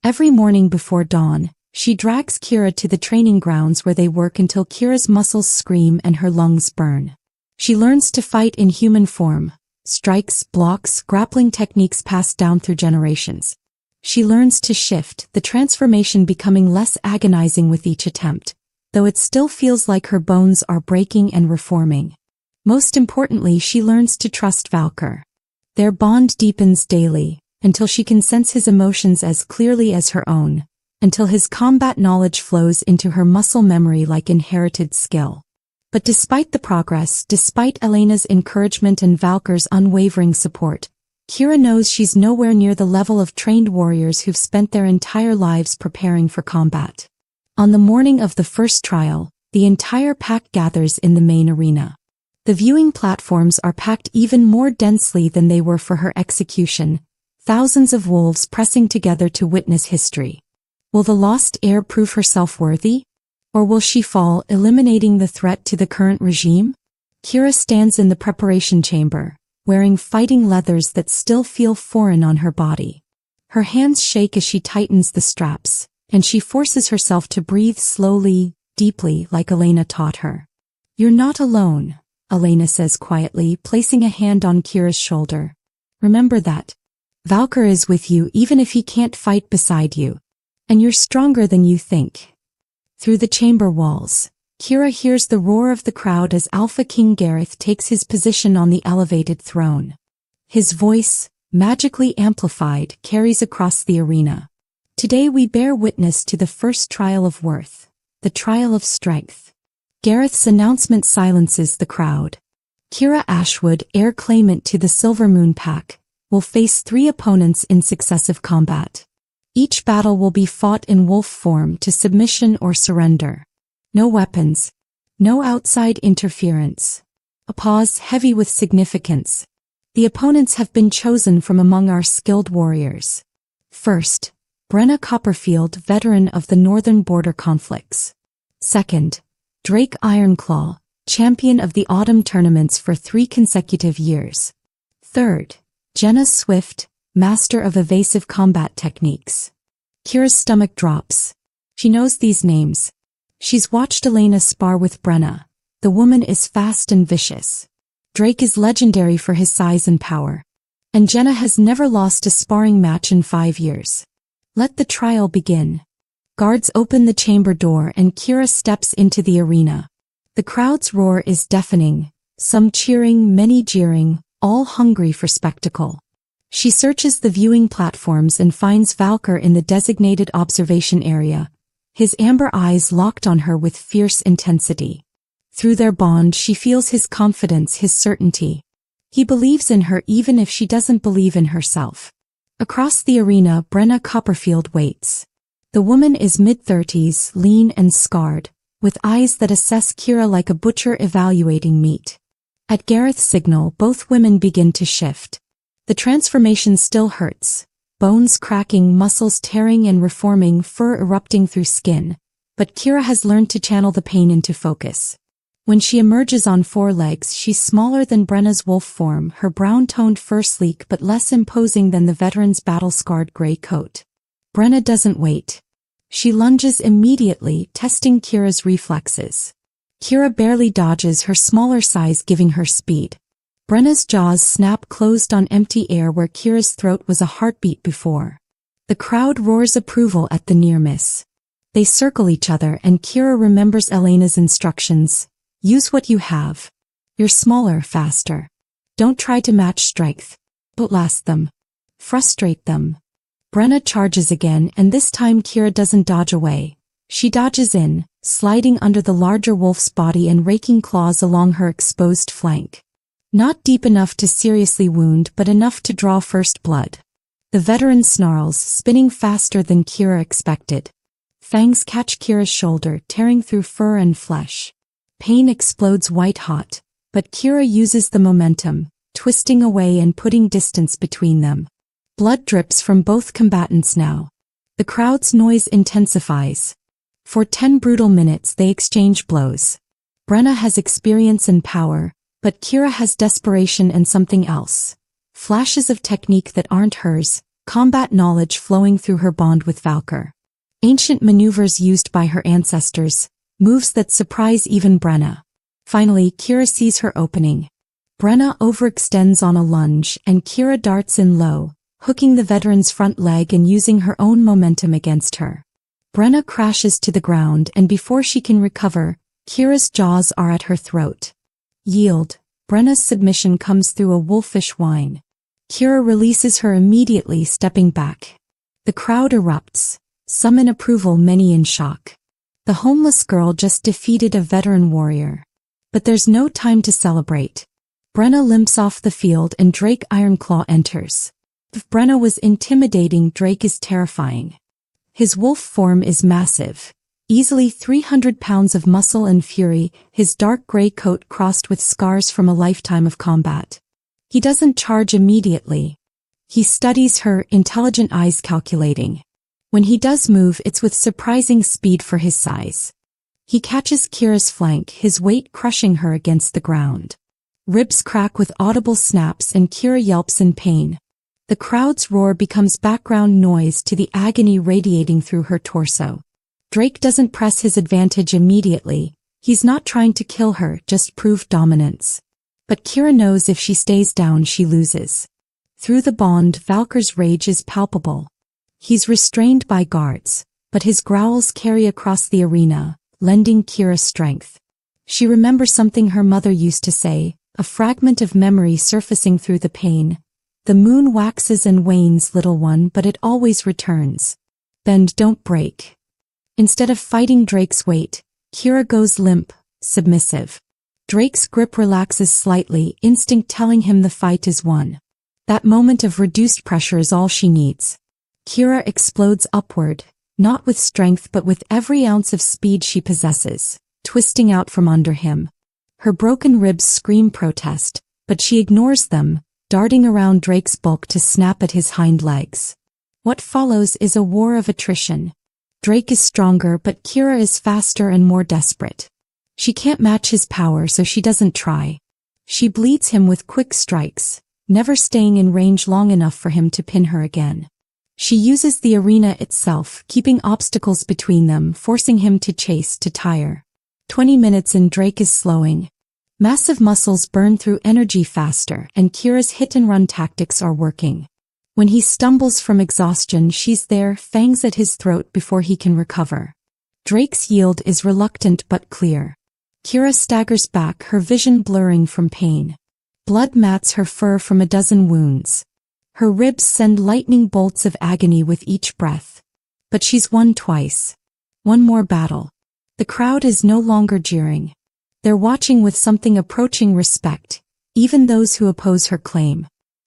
Every morning before dawn, she drags Kira to the training grounds where they work until Kira's muscles scream and her lungs burn. She learns to fight in human form, strikes, blocks, grappling techniques passed down through generations. She learns to shift, the transformation becoming less agonizing with each attempt, though it still feels like her bones are breaking and reforming. Most importantly, she learns to trust Valkar. Their bond deepens daily, until she can sense his emotions as clearly as her own, until his combat knowledge flows into her muscle memory like inherited skill. But despite the progress, despite Elena's encouragement and Valkar's unwavering support, Kira knows she's nowhere near the level of trained warriors who've spent their entire lives preparing for combat. On the morning of the first trial, the entire pack gathers in the main arena. The viewing platforms are packed even more densely than they were for her execution, thousands of wolves pressing together to witness history. Will the lost heir prove herself worthy? Or will she fall, eliminating the threat to the current regime? Kira stands in the preparation chamber, wearing fighting leathers that still feel foreign on her body. Her hands shake as she tightens the straps, and she forces herself to breathe slowly, deeply, like Elena taught her. "You're not alone," Elena says quietly, placing a hand on Kira's shoulder. "Remember that. Valkar is with you even if he can't fight beside you. And you're stronger than you think." Through the chamber walls, Kira hears the roar of the crowd as Alpha King Gareth takes his position on the elevated throne. His voice, magically amplified, carries across the arena. "Today we bear witness to the first trial of worth, the trial of strength." Gareth's announcement silences the crowd. Kira Ashwood, heir claimant to the Silver Moon Pack, will face 3 opponents in successive combat. Each battle will be fought in wolf form to submission or surrender. No weapons. No outside interference. A pause heavy with significance. The opponents have been chosen from among our skilled warriors. First, Brenna Copperfield, veteran of the northern border conflicts. Second, Drake Ironclaw, champion of the autumn tournaments for 3 consecutive years. Third, Jenna Swift, master of evasive combat techniques. Kira's stomach drops. She knows these names. She's watched Elena spar with Brenna. The woman is fast and vicious. Drake is legendary for his size and power. And Jenna has never lost a sparring match in 5 years. Let the trial begin. Guards open the chamber door and Kira steps into the arena. The crowd's roar is deafening, some cheering, many jeering, all hungry for spectacle. She searches the viewing platforms and finds Valkar in the designated observation area, his amber eyes locked on her with fierce intensity. Through their bond she feels his confidence, his certainty. He believes in her even if she doesn't believe in herself. Across the arena, Brenna Copperfield waits. The woman is mid-30s, lean and scarred, with eyes that assess Kira like a butcher evaluating meat. At Gareth's signal, both women begin to shift. The transformation still hurts, bones cracking, muscles tearing and reforming, fur erupting through skin, but Kira has learned to channel the pain into focus. When she emerges on 4 legs, she's smaller than Brenna's wolf form, her brown-toned fur sleek but less imposing than the veteran's battle-scarred gray coat. Brenna doesn't wait. She lunges immediately, testing Kira's reflexes. Kira barely dodges, her smaller size giving her speed. Brenna's jaws snap closed on empty air where Kira's throat was a heartbeat before. The crowd roars approval at the near miss. They circle each other and Kira remembers Elena's instructions. Use what you have. You're smaller, faster. Don't try to match strength. Outlast them. Frustrate them. Brenna charges again, and this time Kira doesn't dodge away. She dodges in, sliding under the larger wolf's body and raking claws along her exposed flank. Not deep enough to seriously wound, but enough to draw first blood. The veteran snarls, spinning faster than Kira expected. Fangs catch Kira's shoulder, tearing through fur and flesh. Pain explodes white-hot, but Kira uses the momentum, twisting away and putting distance between them. Blood drips from both combatants now. The crowd's noise intensifies. For 10 brutal minutes they exchange blows. Brenna has experience and power, but Kira has desperation and something else. Flashes of technique that aren't hers, combat knowledge flowing through her bond with Valkar. Ancient maneuvers used by her ancestors, moves that surprise even Brenna. Finally, Kira sees her opening. Brenna overextends on a lunge and Kira darts in low, hooking the veteran's front leg and using her own momentum against her. Brenna crashes to the ground and before she can recover, Kira's jaws are at her throat. Yield. Brenna's submission comes through a wolfish whine. Kira releases her immediately, stepping back. The crowd erupts, some in approval, many in shock. The homeless girl just defeated a veteran warrior. But there's no time to celebrate. Brenna limps off the field and Drake Ironclaw enters. If Brenna was intimidating, Drake is terrifying. His wolf form is massive. Easily 300 pounds of muscle and fury, his dark gray coat crossed with scars from a lifetime of combat. He doesn't charge immediately. He studies her, intelligent eyes calculating. When he does move, it's with surprising speed for his size. He catches Kira's flank, his weight crushing her against the ground. Ribs crack with audible snaps and Kira yelps in pain. The crowd's roar becomes background noise to the agony radiating through her torso. Drake doesn't press his advantage immediately. He's not trying to kill her, just prove dominance. But Kira knows if she stays down she loses. Through the bond, Valkar's rage is palpable. He's restrained by guards, but his growls carry across the arena, lending Kira strength. She remembers something her mother used to say, a fragment of memory surfacing through the pain. The moon waxes and wanes, little one, but it always returns. Bend, don't break. Instead of fighting Drake's weight, Kira goes limp, submissive. Drake's grip relaxes slightly, instinct telling him the fight is won. That moment of reduced pressure is all she needs. Kira explodes upward, not with strength but with every ounce of speed she possesses, twisting out from under him. Her broken ribs scream protest, but she ignores them, darting around Drake's bulk to snap at his hind legs. What follows is a war of attrition. Drake is stronger, but Kira is faster and more desperate. She can't match his power, so she doesn't try. She bleeds him with quick strikes, never staying in range long enough for him to pin her again. She uses the arena itself, keeping obstacles between them, forcing him to chase, to tire. 20 minutes and Drake is slowing. Massive muscles burn through energy faster, and Kira's hit-and-run tactics are working. When he stumbles from exhaustion, she's there, fangs at his throat before he can recover. Drake's yield is reluctant but clear. Kira staggers back, her vision blurring from pain. Blood mats her fur from a dozen wounds. Her ribs send lightning bolts of agony with each breath. But she's won twice. One more battle. The crowd is no longer jeering. They're watching with something approaching respect, even those who oppose her claim.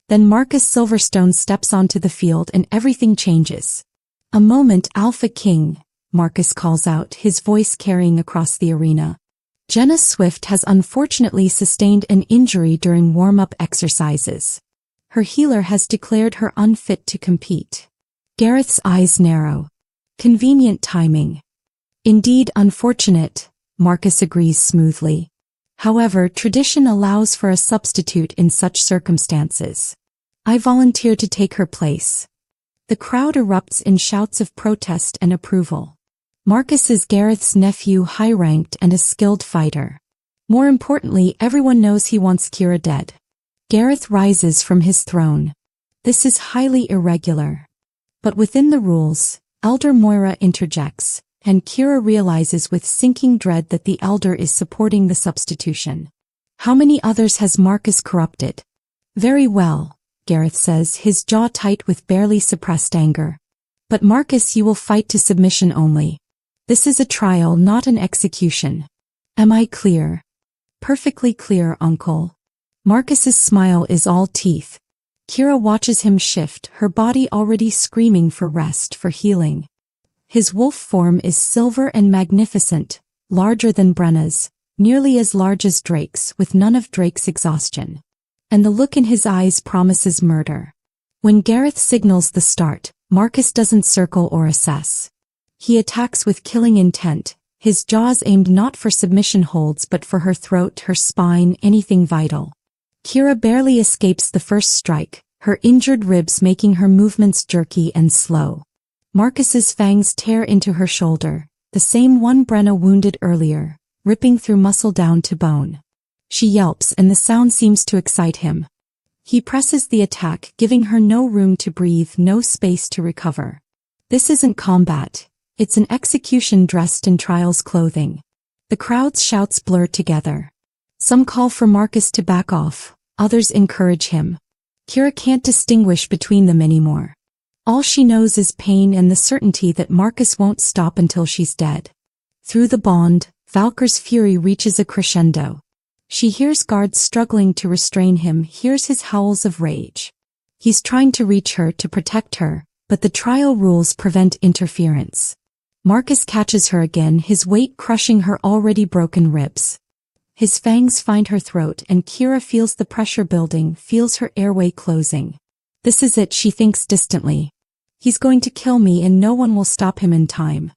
Then Marcus Silverstone steps onto the field and everything changes. A moment, Alpha King, Marcus calls out, his voice carrying across the arena. Jenna Swift has unfortunately sustained an injury during warm-up exercises. Her healer has declared her unfit to compete. Gareth's eyes narrow. Convenient timing. Indeed unfortunate, Marcus agrees smoothly. However, tradition allows for a substitute in such circumstances. I volunteer to take her place. The crowd erupts in shouts of protest and approval. Marcus is Gareth's nephew, high-ranked and a skilled fighter. More importantly, everyone knows he wants Kira dead. Gareth rises from his throne. This is highly irregular. But within the rules, Elder Moira interjects, and Kira realizes with sinking dread that the Elder is supporting the substitution. How many others has Marcus corrupted? Very well, Gareth says, his jaw tight with barely suppressed anger. But Marcus, you will fight to submission only. This is a trial, not an execution. Am I clear? Perfectly clear, uncle. Marcus's smile is all teeth. Kira watches him shift, her body already screaming for rest, for healing. His wolf form is silver and magnificent, larger than Brenna's, nearly as large as Drake's, with none of Drake's exhaustion. And the look in his eyes promises murder. When Gareth signals the start, Marcus doesn't circle or assess. He attacks with killing intent, his jaws aimed not for submission holds but for her throat, her spine, anything vital. Kira barely escapes the first strike, her injured ribs making her movements jerky and slow. Marcus's fangs tear into her shoulder, the same one Brenna wounded earlier, ripping through muscle down to bone. She yelps and the sound seems to excite him. He presses the attack, giving her no room to breathe, no space to recover. This isn't combat. It's an execution dressed in trial's clothing. The crowd's shouts blur together. Some call for Marcus to back off, others encourage him. Kira can't distinguish between them anymore. All she knows is pain and the certainty that Marcus won't stop until she's dead. Through the bond, Valkar's fury reaches a crescendo. She hears guards struggling to restrain him, hears his howls of rage. He's trying to reach her, to protect her, but the trial rules prevent interference. Marcus catches her again, his weight crushing her already broken ribs. His fangs find her throat and Kira feels the pressure building, feels her airway closing. This is it, she thinks distantly. He's going to kill me and no one will stop him in time.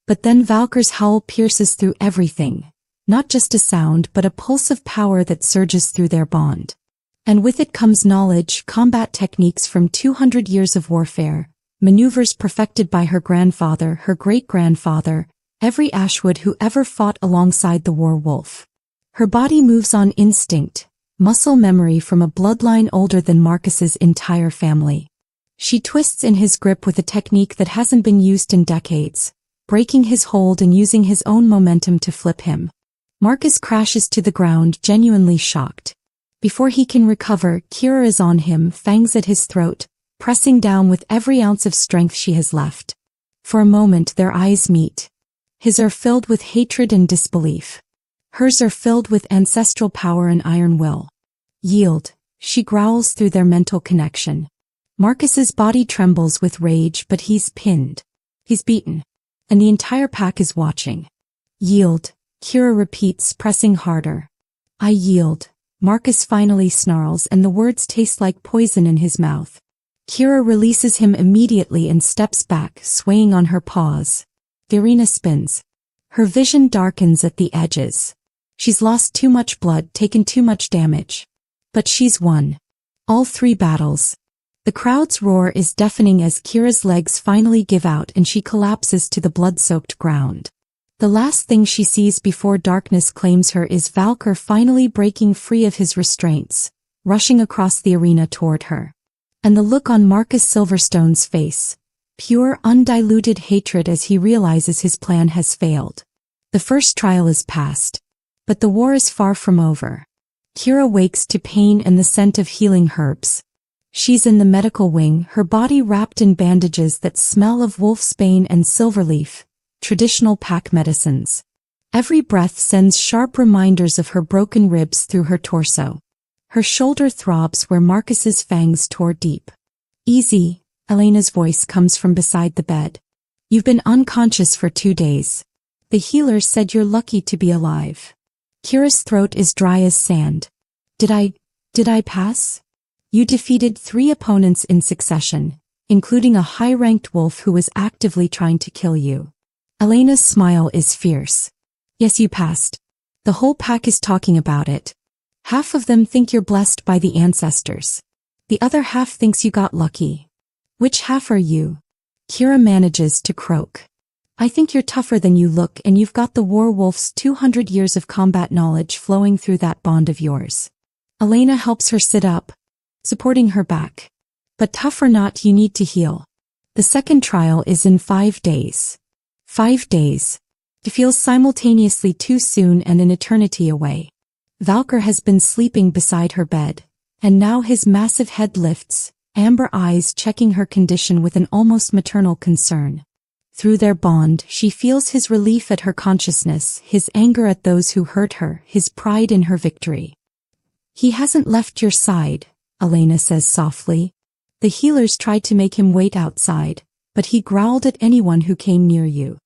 But then Valkar's howl pierces through everything. Not just a sound but a pulse of power that surges through their bond. And with it comes knowledge, combat techniques from 200 years of warfare, maneuvers perfected by her grandfather, her great-grandfather, every Ashwood who ever fought alongside the war wolf. Her body moves on instinct, muscle memory from a bloodline older than Marcus's entire family. She twists in his grip with a technique that hasn't been used in decades, breaking his hold and using his own momentum to flip him. Marcus crashes to the ground, genuinely shocked. Before he can recover, Kira is on him, fangs at his throat, pressing down with every ounce of strength she has left. For a moment their eyes meet. His are filled with hatred and disbelief. Hers are filled with ancestral power and iron will. Yield, she growls through their mental connection. Marcus's body trembles with rage, but he's pinned. He's beaten. And the entire pack is watching. Yield, Kira repeats, pressing harder. I yield. Marcus finally snarls and the words taste like poison in his mouth. Kira releases him immediately and steps back, swaying on her paws. The arena spins. Her vision darkens at the edges. She's lost too much blood, taken too much damage. But she's won. All 3 battles. The crowd's roar is deafening as Kira's legs finally give out and she collapses to the blood-soaked ground. The last thing she sees before darkness claims her is Valkar finally breaking free of his restraints, rushing across the arena toward her. And the look on Marcus Silverstone's face, pure, undiluted hatred as he realizes his plan has failed. The first trial is past. But the war is far from over. Kira wakes to pain and the scent of healing herbs. She's in the medical wing, her body wrapped in bandages that smell of wolfsbane and silverleaf, traditional pack medicines. Every breath sends sharp reminders of her broken ribs through her torso. Her shoulder throbs where Marcus's fangs tore deep. Easy, Elena's voice comes from beside the bed. You've been unconscious for 2 days. The healer said you're lucky to be alive. Kira's throat is dry as sand. Did I pass? You defeated 3 opponents in succession, including a high-ranked wolf who was actively trying to kill you. Elena's smile is fierce. Yes, you passed. The whole pack is talking about it. Half of them think you're blessed by the ancestors. The other half thinks you got lucky. Which half are you? Kira manages to croak. I think you're tougher than you look, and you've got the werewolf's 200 years of combat knowledge flowing through that bond of yours. Elena helps her sit up, supporting her back. But tough or not, you need to heal. The second trial is in 5 days. 5 days. It feels simultaneously too soon and an eternity away. Valkar has been sleeping beside her bed, and now his massive head lifts, amber eyes checking her condition with an almost maternal concern. Through their bond, she feels his relief at her consciousness, his anger at those who hurt her, his pride in her victory. He hasn't left your side, Elena says softly. The healers tried to make him wait outside, but he growled at anyone who came near you.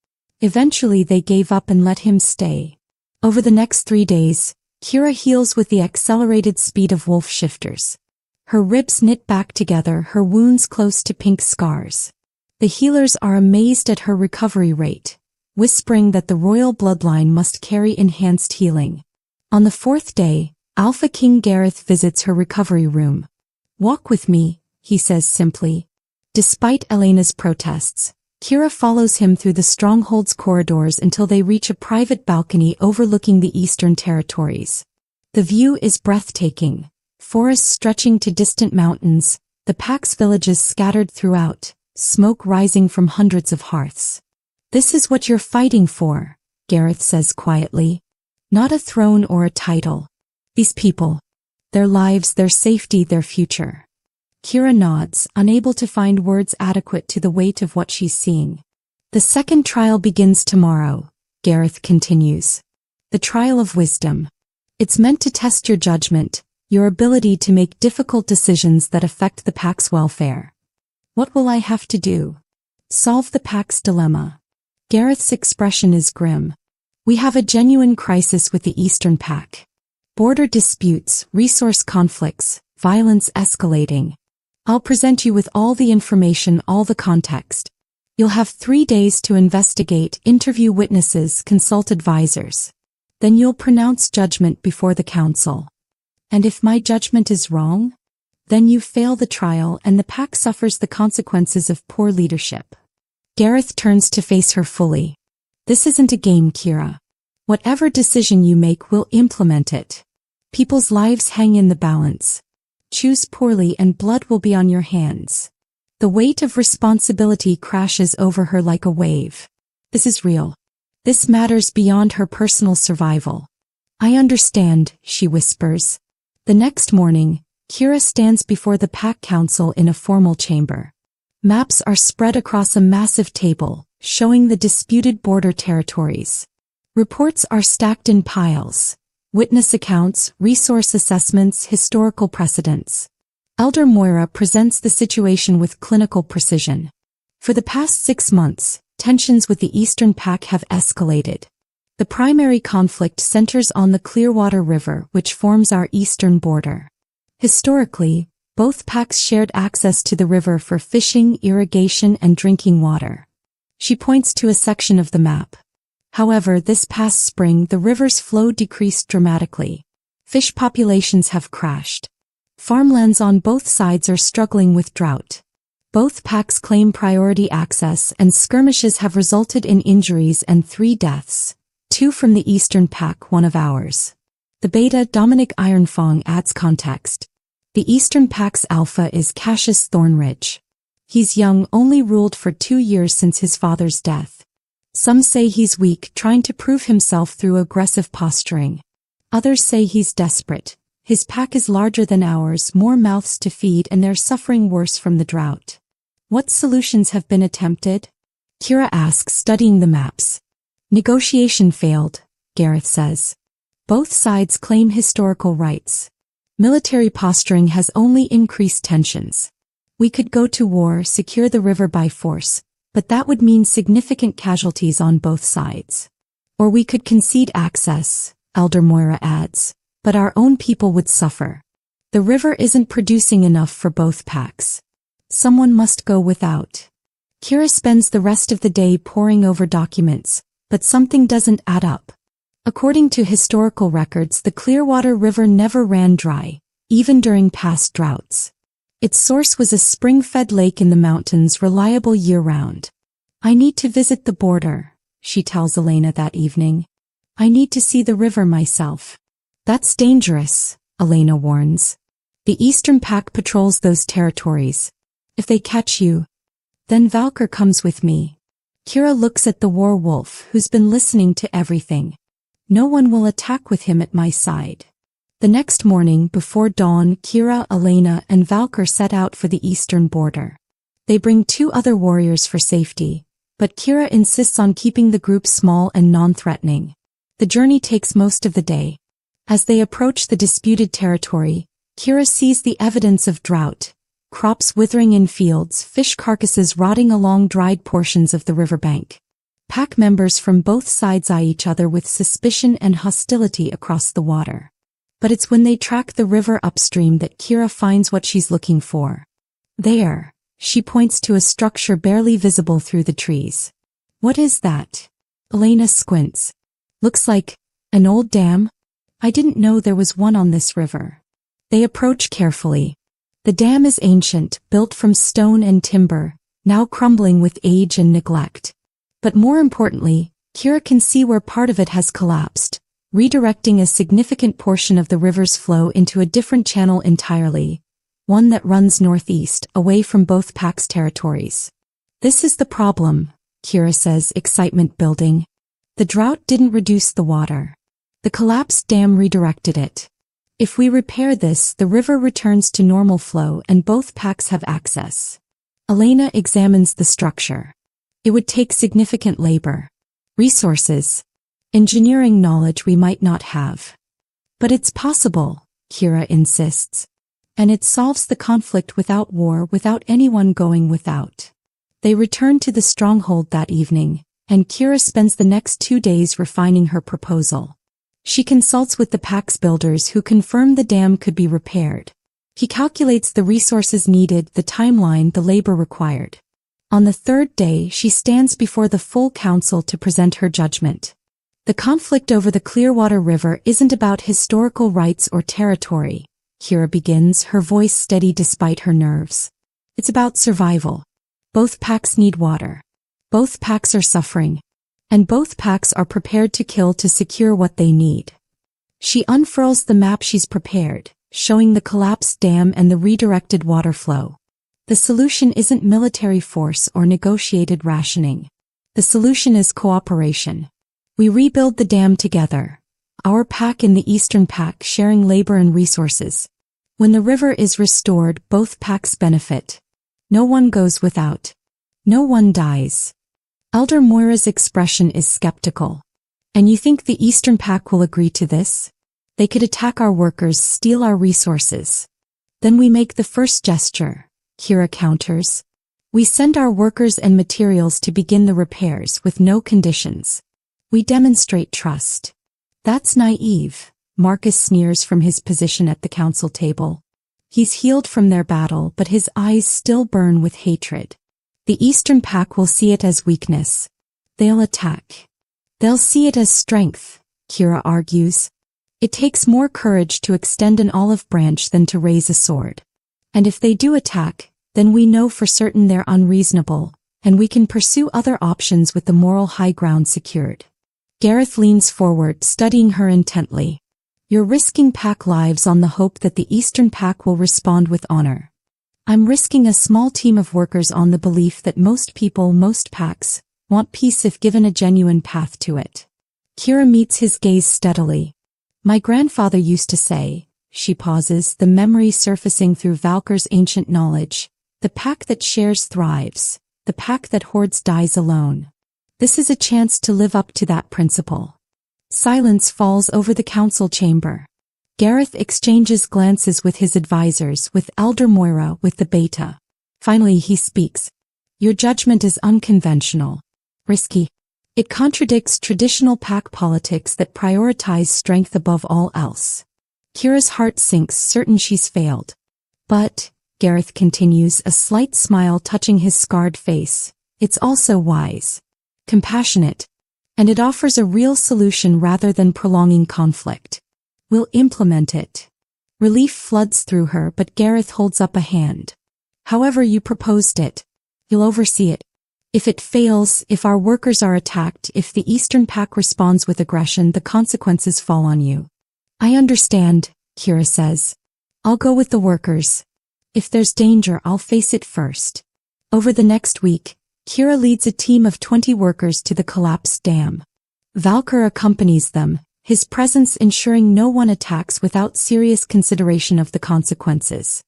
Eventually they gave up and let him stay. Over the next 3 days, Kira heals with the accelerated speed of wolf shifters. Her ribs knit back together, her wounds close to pink scars. The healers are amazed at her recovery rate, whispering that the royal bloodline must carry enhanced healing. On the 4th day, Alpha King Gareth visits her recovery room. Walk with me, he says simply. Despite Elena's protests, Kira follows him through the stronghold's corridors until they reach a private balcony overlooking the Eastern Territories. The view is breathtaking. Forests stretching to distant mountains, the Pax villages scattered throughout, smoke rising from hundreds of hearths. This is what you're fighting for, Gareth says quietly. Not a throne or a title. These people. Their lives, their safety, their future. Kira nods, unable to find words adequate to the weight of what she's seeing. The second trial begins tomorrow, Gareth continues. The trial of wisdom. It's meant to test your judgment, your ability to make difficult decisions that affect the Pack's welfare. What will I have to do? Solve the Pack's dilemma. Gareth's expression is grim. We have a genuine crisis with the Eastern Pack. Border disputes, resource conflicts, violence escalating. I'll present you with all the information, all the context. You'll have 3 days to investigate, interview witnesses, consult advisors. Then you'll pronounce judgment before the council. And if my judgment is wrong, then you fail the trial and the Pack suffers the consequences of poor leadership. Gareth turns to face her fully. This isn't a game, Kira. Whatever decision you make, we'll implement it. People's lives hang in the balance. Choose poorly and blood will be on your hands. The weight of responsibility crashes over her like a wave. This is real. This matters beyond her personal survival. I understand, she whispers. The next morning, Kira stands before the Pack Council in a formal chamber. Maps are spread across a massive table, showing the disputed border territories. Reports are stacked in piles. Witness accounts, resource assessments, historical precedents. Elder Moira presents the situation with clinical precision. For the past 6 months, tensions with the Eastern Pack have escalated. The primary conflict centers on the Clearwater River, which forms our eastern border. Historically, both packs shared access to the river for fishing, irrigation, and drinking water. She points to a section of the map. However, this past spring, the river's flow decreased dramatically. Fish populations have crashed. Farmlands on both sides are struggling with drought. Both packs claim priority access, and skirmishes have resulted in injuries and 3 deaths. 2 from the Eastern Pack, 1 of ours. The beta, Dominic Ironfang, adds context. The Eastern Pack's alpha is Cassius Thornridge. He's young, only ruled for 2 years since his father's death. Some say he's weak, trying to prove himself through aggressive posturing. Others say he's desperate. His pack is larger than ours, more mouths to feed, and they're suffering worse from the drought. What solutions have been attempted? Kira asks, studying the maps. Negotiation failed, Gareth says. Both sides claim historical rights. Military posturing has only increased tensions. We could go to war, secure the river by force, but that would mean significant casualties on both sides. Or we could concede access, Elder Moira adds, but our own people would suffer. The river isn't producing enough for both packs. Someone must go without. Kira spends the rest of the day poring over documents, but something doesn't add up. According to historical records, the Clearwater River never ran dry, even during past droughts. Its source was a spring-fed lake in the mountains, reliable year-round. I need to visit the border, she tells Elena that evening. I need to see the river myself. That's dangerous, Elena warns. The Eastern Pack patrols those territories. If they catch you, then Valkar comes with me. Kira looks at the war wolf, who's been listening to everything. No one will attack with him at my side. The next morning, before dawn, Kira, Elena, and Valkar set out for the eastern border. They bring 2 other warriors for safety, but Kira insists on keeping the group small and non-threatening. The journey takes most of the day. As they approach the disputed territory, Kira sees the evidence of drought. Crops withering in fields, fish carcasses rotting along dried portions of the riverbank. Pack members from both sides eye each other with suspicion and hostility across the water. But it's when they track the river upstream that Kira finds what she's looking for. There, she points to a structure barely visible through the trees. What is that? Elena squints. Looks like an old dam. I didn't know there was one on this river. They approach carefully. The dam is ancient, built from stone and timber, now crumbling with age and neglect. But more importantly, Kira can see where part of it has collapsed, redirecting a significant portion of the river's flow into a different channel entirely, one that runs northeast, away from both packs' territories. This is the problem, Kira says, excitement building. The drought didn't reduce the water. The collapsed dam redirected it. If we repair this, the river returns to normal flow and both packs have access. Elena examines the structure. It would take significant labor, resources, engineering knowledge we might not have. But it's possible, Kira insists. And it solves the conflict without war, without anyone going without. They return to the stronghold that evening, and Kira spends the next 2 days refining her proposal. She consults with the pack's builders who confirm the dam could be repaired. He calculates the resources needed, the timeline, the labor required. On the 3rd day, she stands before the full council to present her judgment. The conflict over the Clearwater River isn't about historical rights or territory, Kira begins, her voice steady despite her nerves. It's about survival. Both packs need water. Both packs are suffering. And both packs are prepared to kill to secure what they need. She unfurls the map she's prepared, showing the collapsed dam and the redirected water flow. The solution isn't military force or negotiated rationing. The solution is cooperation. We rebuild the dam together, our pack and the Eastern Pack sharing labor and resources. When the river is restored, both packs benefit. No one goes without. No one dies. Elder Moira's expression is skeptical. And you think the Eastern Pack will agree to this? They could attack our workers, steal our resources. Then we make the first gesture, Kira counters. We send our workers and materials to begin the repairs with no conditions. We demonstrate trust. That's naive, Marcus sneers from his position at the council table. He's healed from their battle, but his eyes still burn with hatred. The Eastern Pack will see it as weakness. They'll attack. They'll see it as strength, Kira argues. It takes more courage to extend an olive branch than to raise a sword. And if they do attack, then we know for certain they're unreasonable, and we can pursue other options with the moral high ground secured. Gareth leans forward, studying her intently. You're risking pack lives on the hope that the Eastern Pack will respond with honor. I'm risking a small team of workers on the belief that most people, most packs, want peace if given a genuine path to it. Kira meets his gaze steadily. My grandfather used to say, she pauses, the memory surfacing through Valkar's ancient knowledge, the pack that shares thrives, the pack that hoards dies alone. This is a chance to live up to that principle. Silence falls over the council chamber. Gareth exchanges glances with his advisors, with Elder Moira, with the Beta. Finally he speaks. Your judgment is unconventional. Risky. It contradicts traditional pack politics that prioritize strength above all else. Kira's heart sinks, certain she's failed. But, Gareth continues, a slight smile touching his scarred face, it's also wise. Compassionate. And it offers a real solution rather than prolonging conflict. We'll implement it. Relief floods through her, but Gareth holds up a hand. However, you proposed it. You'll oversee it. If it fails, if our workers are attacked, if the Eastern Pack responds with aggression, the consequences fall on you. I understand, Kira says. I'll go with the workers. If there's danger, I'll face it first. Over the next week, Kira leads a team of 20 workers to the collapsed dam. Valkar accompanies them, his presence ensuring no one attacks without serious consideration of the consequences.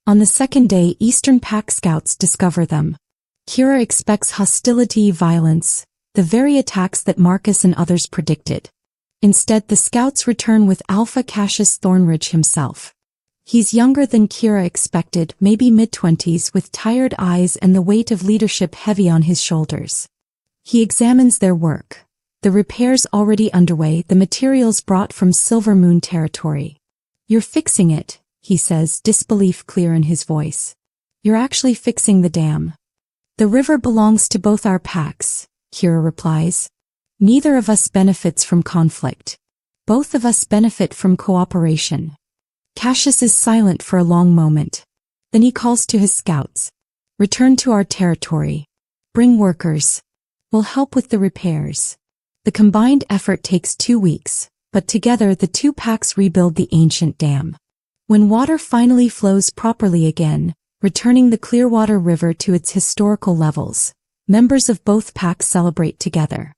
On the second day, Eastern Pack scouts discover them. Kira expects hostility, violence, the very attacks that Marcus and others predicted. Instead, the scouts return with Alpha Cassius Thornridge himself. He's younger than Kira expected, maybe mid-20s, with tired eyes and the weight of leadership heavy on his shoulders. He examines their work. The repairs already underway, the materials brought from Silver Moon territory. You're fixing it, he says, disbelief clear in his voice. You're actually fixing the dam. The river belongs to both our packs, Kira replies. Neither of us benefits from conflict. Both of us benefit from cooperation. Cassius is silent for a long moment. Then he calls to his scouts. Return to our territory. Bring workers. We'll help with the repairs. The combined effort takes 2 weeks, but together the two packs rebuild the ancient dam. When water finally flows properly again, returning the Clearwater River to its historical levels, members of both packs celebrate together.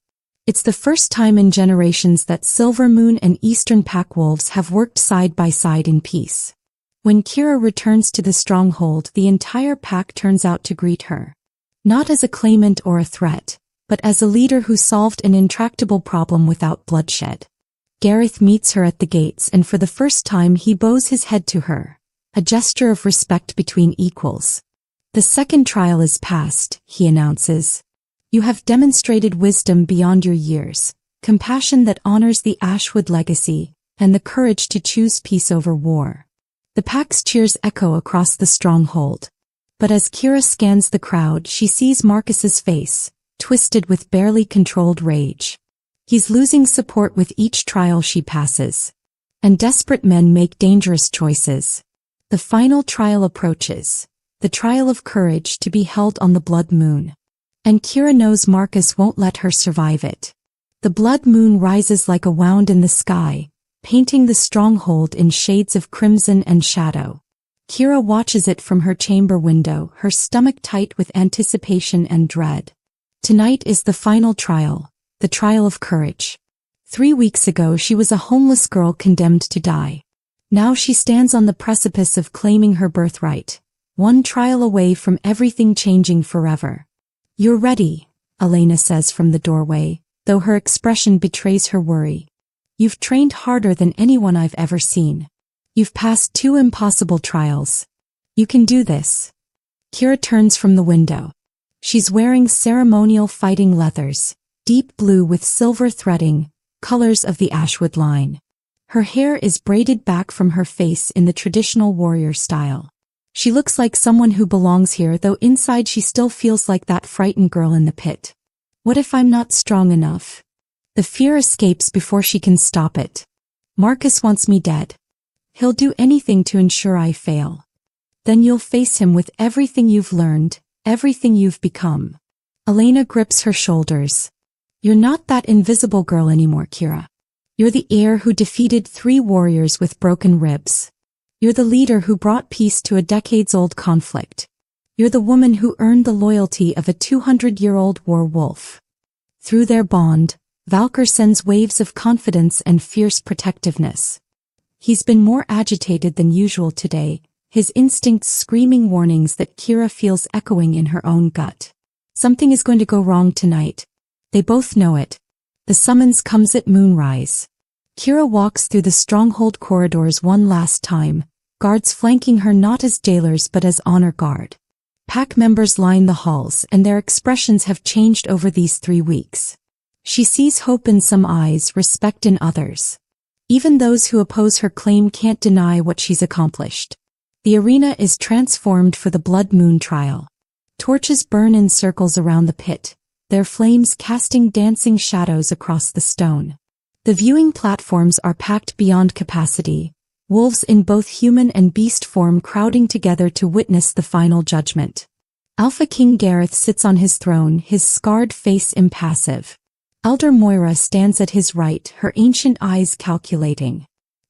It's the first time in generations that Silver Moon and Eastern Pack wolves have worked side by side in peace. When Kira returns to the stronghold, the entire pack turns out to greet her. Not as a claimant or a threat, but as a leader who solved an intractable problem without bloodshed. Gareth meets her at the gates, and for the first time he bows his head to her, a gesture of respect between equals. The second trial is past, he announces. You have demonstrated wisdom beyond your years, compassion that honors the Ashwood legacy, and the courage to choose peace over war. The pack's cheers echo across the stronghold. But as Kira scans the crowd, she sees Marcus's face, twisted with barely controlled rage. He's losing support with each trial she passes. And desperate men make dangerous choices. The final trial approaches, the trial of courage to be held on the Blood Moon. And Kira knows Marcus won't let her survive it. The Blood Moon rises like a wound in the sky, painting the stronghold in shades of crimson and shadow. Kira watches it from her chamber window, her stomach tight with anticipation and dread. Tonight is the final trial, the trial of courage. 3 weeks ago she was a homeless girl condemned to die. Now she stands on the precipice of claiming her birthright, one trial away from everything changing forever. You're ready, Elena says from the doorway, though her expression betrays her worry. You've trained harder than anyone I've ever seen. You've passed 2 impossible trials. You can do this. Kira turns from the window. She's wearing ceremonial fighting leathers, deep blue with silver threading, colors of the Ashwood line. Her hair is braided back from her face in the traditional warrior style. She looks like someone who belongs here, though inside she still feels like that frightened girl in the pit. What if I'm not strong enough? The fear escapes before she can stop it. Marcus wants me dead. He'll do anything to ensure I fail. Then you'll face him with everything you've learned, everything you've become. Elena grips her shoulders. You're not that invisible girl anymore, Kira. You're the heir who defeated 3 warriors with broken ribs. You're the leader who brought peace to a decades-old conflict. You're the woman who earned the loyalty of a 200-year-old war wolf. Through their bond, Valkar sends waves of confidence and fierce protectiveness. He's been more agitated than usual today, his instincts screaming warnings that Kira feels echoing in her own gut. Something is going to go wrong tonight. They both know it. The summons comes at moonrise. Kira walks through the stronghold corridors one last time, guards flanking her not as jailers but as honor guard. Pack members line the halls, and their expressions have changed over these 3 weeks. She sees hope in some eyes, respect in others. Even those who oppose her claim can't deny what she's accomplished. The arena is transformed for the Blood Moon trial. Torches burn in circles around the pit, their flames casting dancing shadows across the stone. The viewing platforms are packed beyond capacity, wolves in both human and beast form crowding together to witness the final judgment. Alpha King Gareth sits on his throne, his scarred face impassive. Elder Moira stands at his right, her ancient eyes calculating.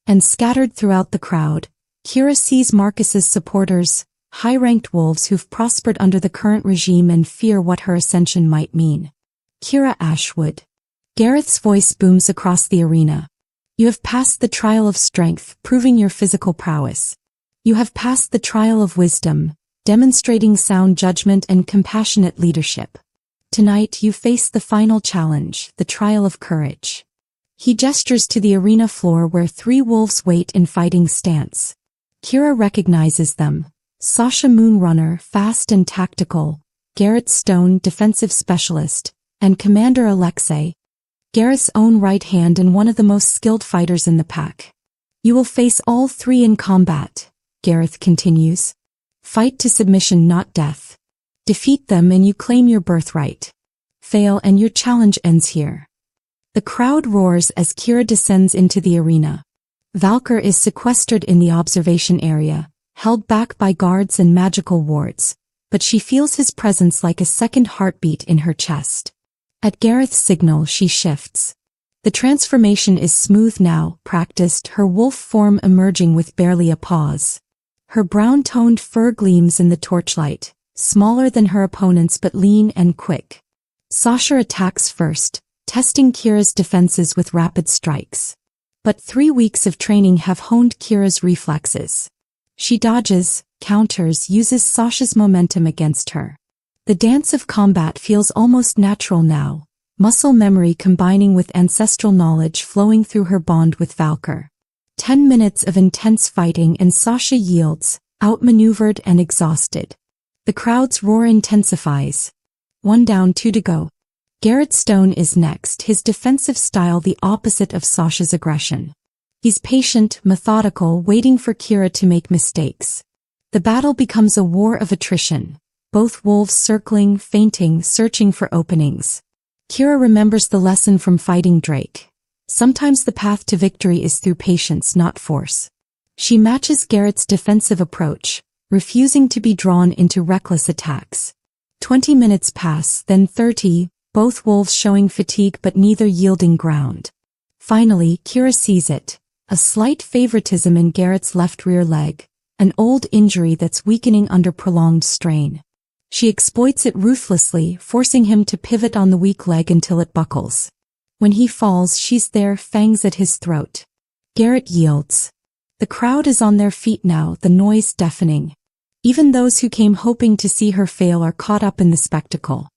And scattered throughout the crowd, Kira sees Marcus's supporters, high-ranked wolves who've prospered under the current regime and fear what her ascension might mean. Kira Ashwood. Gareth's voice booms across the arena. You have passed the trial of strength, proving your physical prowess. You have passed the trial of wisdom, demonstrating sound judgment and compassionate leadership. Tonight you face the final challenge, the trial of courage. He gestures to the arena floor where 3 wolves wait in fighting stance. Kira recognizes them. Sasha Moonrunner, fast and tactical, Garrett Stone, defensive specialist, and Commander Alexei, Gareth's own right hand and one of the most skilled fighters in the pack. You will face all 3 in combat, Gareth continues. Fight to submission, not death. Defeat them and you claim your birthright. Fail and your challenge ends here. The crowd roars as Kira descends into the arena. Valkar is sequestered in the observation area, held back by guards and magical wards, but she feels his presence like a second heartbeat in her chest. At Gareth's signal she shifts. The transformation is smooth now, practiced, her wolf form emerging with barely a pause. Her brown-toned fur gleams in the torchlight, smaller than her opponent's but lean and quick. Sasha attacks first, testing Kira's defenses with rapid strikes. But 3 weeks of training have honed Kira's reflexes. She dodges, counters, uses Sasha's momentum against her. The dance of combat feels almost natural now, muscle memory combining with ancestral knowledge flowing through her bond with Valkar. 10 minutes of intense fighting and Sasha yields, outmaneuvered and exhausted. The crowd's roar intensifies. 1 down, 2 to go. Garrett Stone is next, his defensive style the opposite of Sasha's aggression. He's patient, methodical, waiting for Kira to make mistakes. The battle becomes a war of attrition. Both wolves circling, feinting, searching for openings. Kira remembers the lesson from fighting Drake. Sometimes the path to victory is through patience, not force. She matches Garrett's defensive approach, refusing to be drawn into reckless attacks. 20 minutes pass, then 30, both wolves showing fatigue but neither yielding ground. Finally, Kira sees it, a slight favoritism in Garrett's left rear leg, an old injury that's weakening under prolonged strain. She exploits it ruthlessly, forcing him to pivot on the weak leg until it buckles. When he falls, she's there, fangs at his throat. Garrett yields. The crowd is on their feet now, the noise deafening. Even those who came hoping to see her fail are caught up in the spectacle.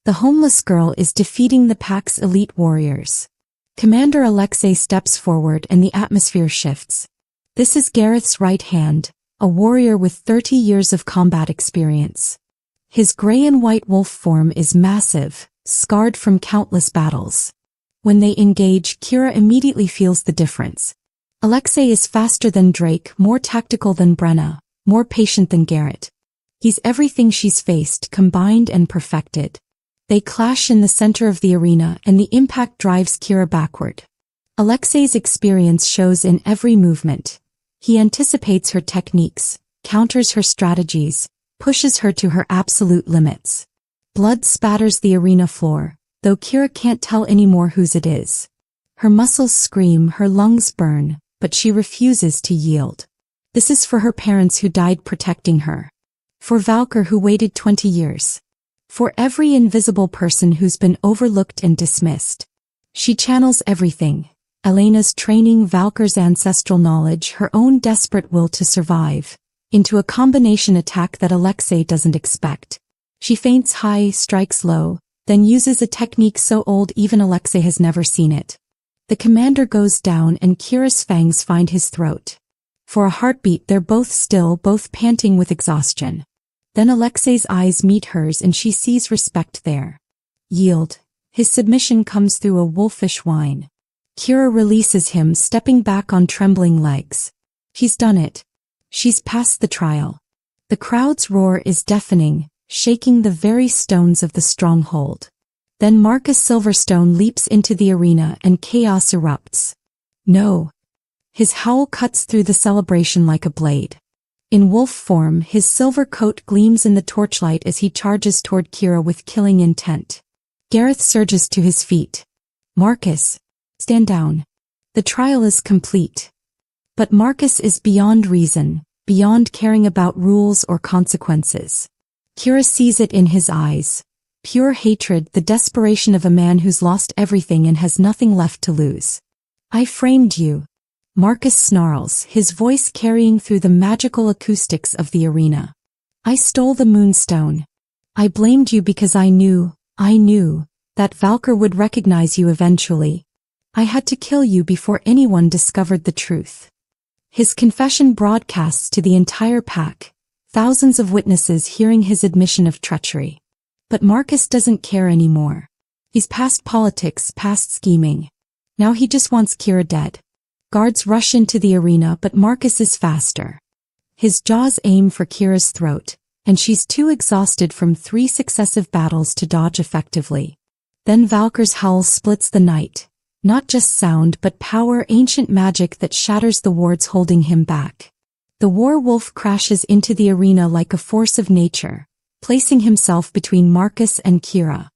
The homeless girl is defeating the pack's elite warriors. Commander Alexei steps forward and the atmosphere shifts. This is Gareth's right hand, a warrior with 30 years of combat experience. His gray and white wolf form is massive, scarred from countless battles. When they engage, Kira immediately feels the difference. Alexei is faster than Drake, more tactical than Brenna, more patient than Garrett. He's everything she's faced, combined and perfected. They clash in the center of the arena and the impact drives Kira backward. Alexei's experience shows in every movement. He anticipates her techniques, counters her strategies, pushes her to her absolute limits. Blood spatters the arena floor, though Kira can't tell anymore whose it is. Her muscles scream, her lungs burn, but she refuses to yield. This is for her parents who died protecting her. For Valkar who waited 20 years. For every invisible person who's been overlooked and dismissed. She channels everything. Elena's training, Valkar's ancestral knowledge, her own desperate will to survive, into a combination attack that Alexei doesn't expect. She feints high, strikes low, then uses a technique so old even Alexei has never seen it. The commander goes down and Kira's fangs find his throat. For a heartbeat they're both still, both panting with exhaustion. Then Alexei's eyes meet hers and she sees respect there. Yield. His submission comes through a wolfish whine. Kira releases him, stepping back on trembling legs. She's done it. She's passed the trial. The crowd's roar is deafening, shaking the very stones of the stronghold. Then Marcus Silverstone leaps into the arena and chaos erupts. No. His howl cuts through the celebration like a blade. In wolf form, his silver coat gleams in the torchlight as he charges toward Kira with killing intent. Gareth surges to his feet. Marcus, stand down. The trial is complete. But Marcus is beyond reason, beyond caring about rules or consequences. Kira sees it in his eyes. Pure hatred, the desperation of a man who's lost everything and has nothing left to lose. I framed you. Marcus snarls, his voice carrying through the magical acoustics of the arena. I stole the moonstone. I blamed you because I knew that Valkar would recognize you eventually. I had to kill you before anyone discovered the truth. His confession broadcasts to the entire pack, thousands of witnesses hearing his admission of treachery. But Marcus doesn't care anymore. He's past politics, past scheming. Now he just wants Kira dead. Guards rush into the arena, but Marcus is faster. His jaws aim for Kira's throat, and she's too exhausted from 3 successive battles to dodge effectively. Then Valkar's howl splits the night. Not just sound but power, ancient magic that shatters the wards holding him back. The war wolf crashes into the arena like a force of nature, placing himself between Marcus and Kira.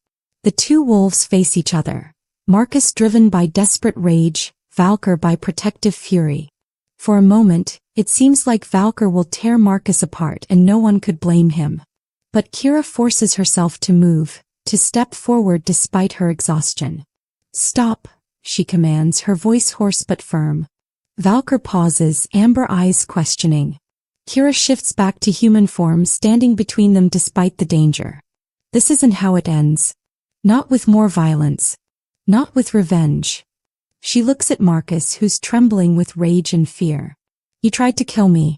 The two wolves face each other, Marcus driven by desperate rage, Valkar by protective fury. For a moment, it seems like Valkar will tear Marcus apart and no one could blame him. But Kira forces herself to move, to step forward despite her exhaustion. Stop, she commands, her voice hoarse but firm. Valkar pauses, amber eyes questioning. Kira shifts back to human form, standing between them despite the danger. This isn't how it ends. Not with more violence. Not with revenge. She looks at Marcus, who's trembling with rage and fear. You tried to kill me.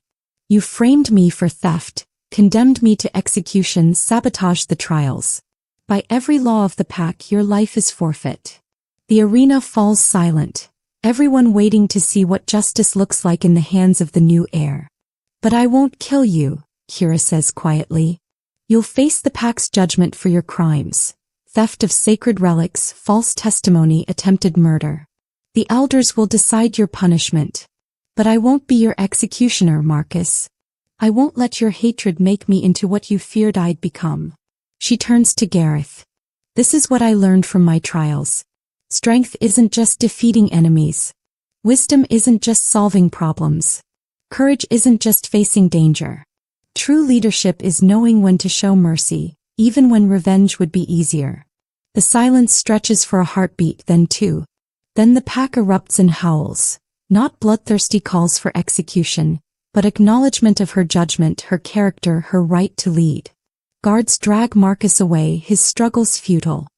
You framed me for theft, condemned me to execution, sabotaged the trials. By every law of the pack, your life is forfeit. The arena falls silent, everyone waiting to see what justice looks like in the hands of the new heir. But I won't kill you, Kira says quietly. You'll face the pack's judgment for your crimes. Theft of sacred relics, false testimony, attempted murder. The elders will decide your punishment. But I won't be your executioner, Marcus. I won't let your hatred make me into what you feared I'd become. She turns to Gareth. This is what I learned from my trials. Strength isn't just defeating enemies. Wisdom isn't just solving problems. Courage isn't just facing danger. True leadership is knowing when to show mercy, even when revenge would be easier. The silence stretches for a heartbeat, then two. Then the pack erupts in howls, not bloodthirsty calls for execution, but acknowledgement of her judgment, her character, her right to lead. Guards drag Marcus away, his struggles futile.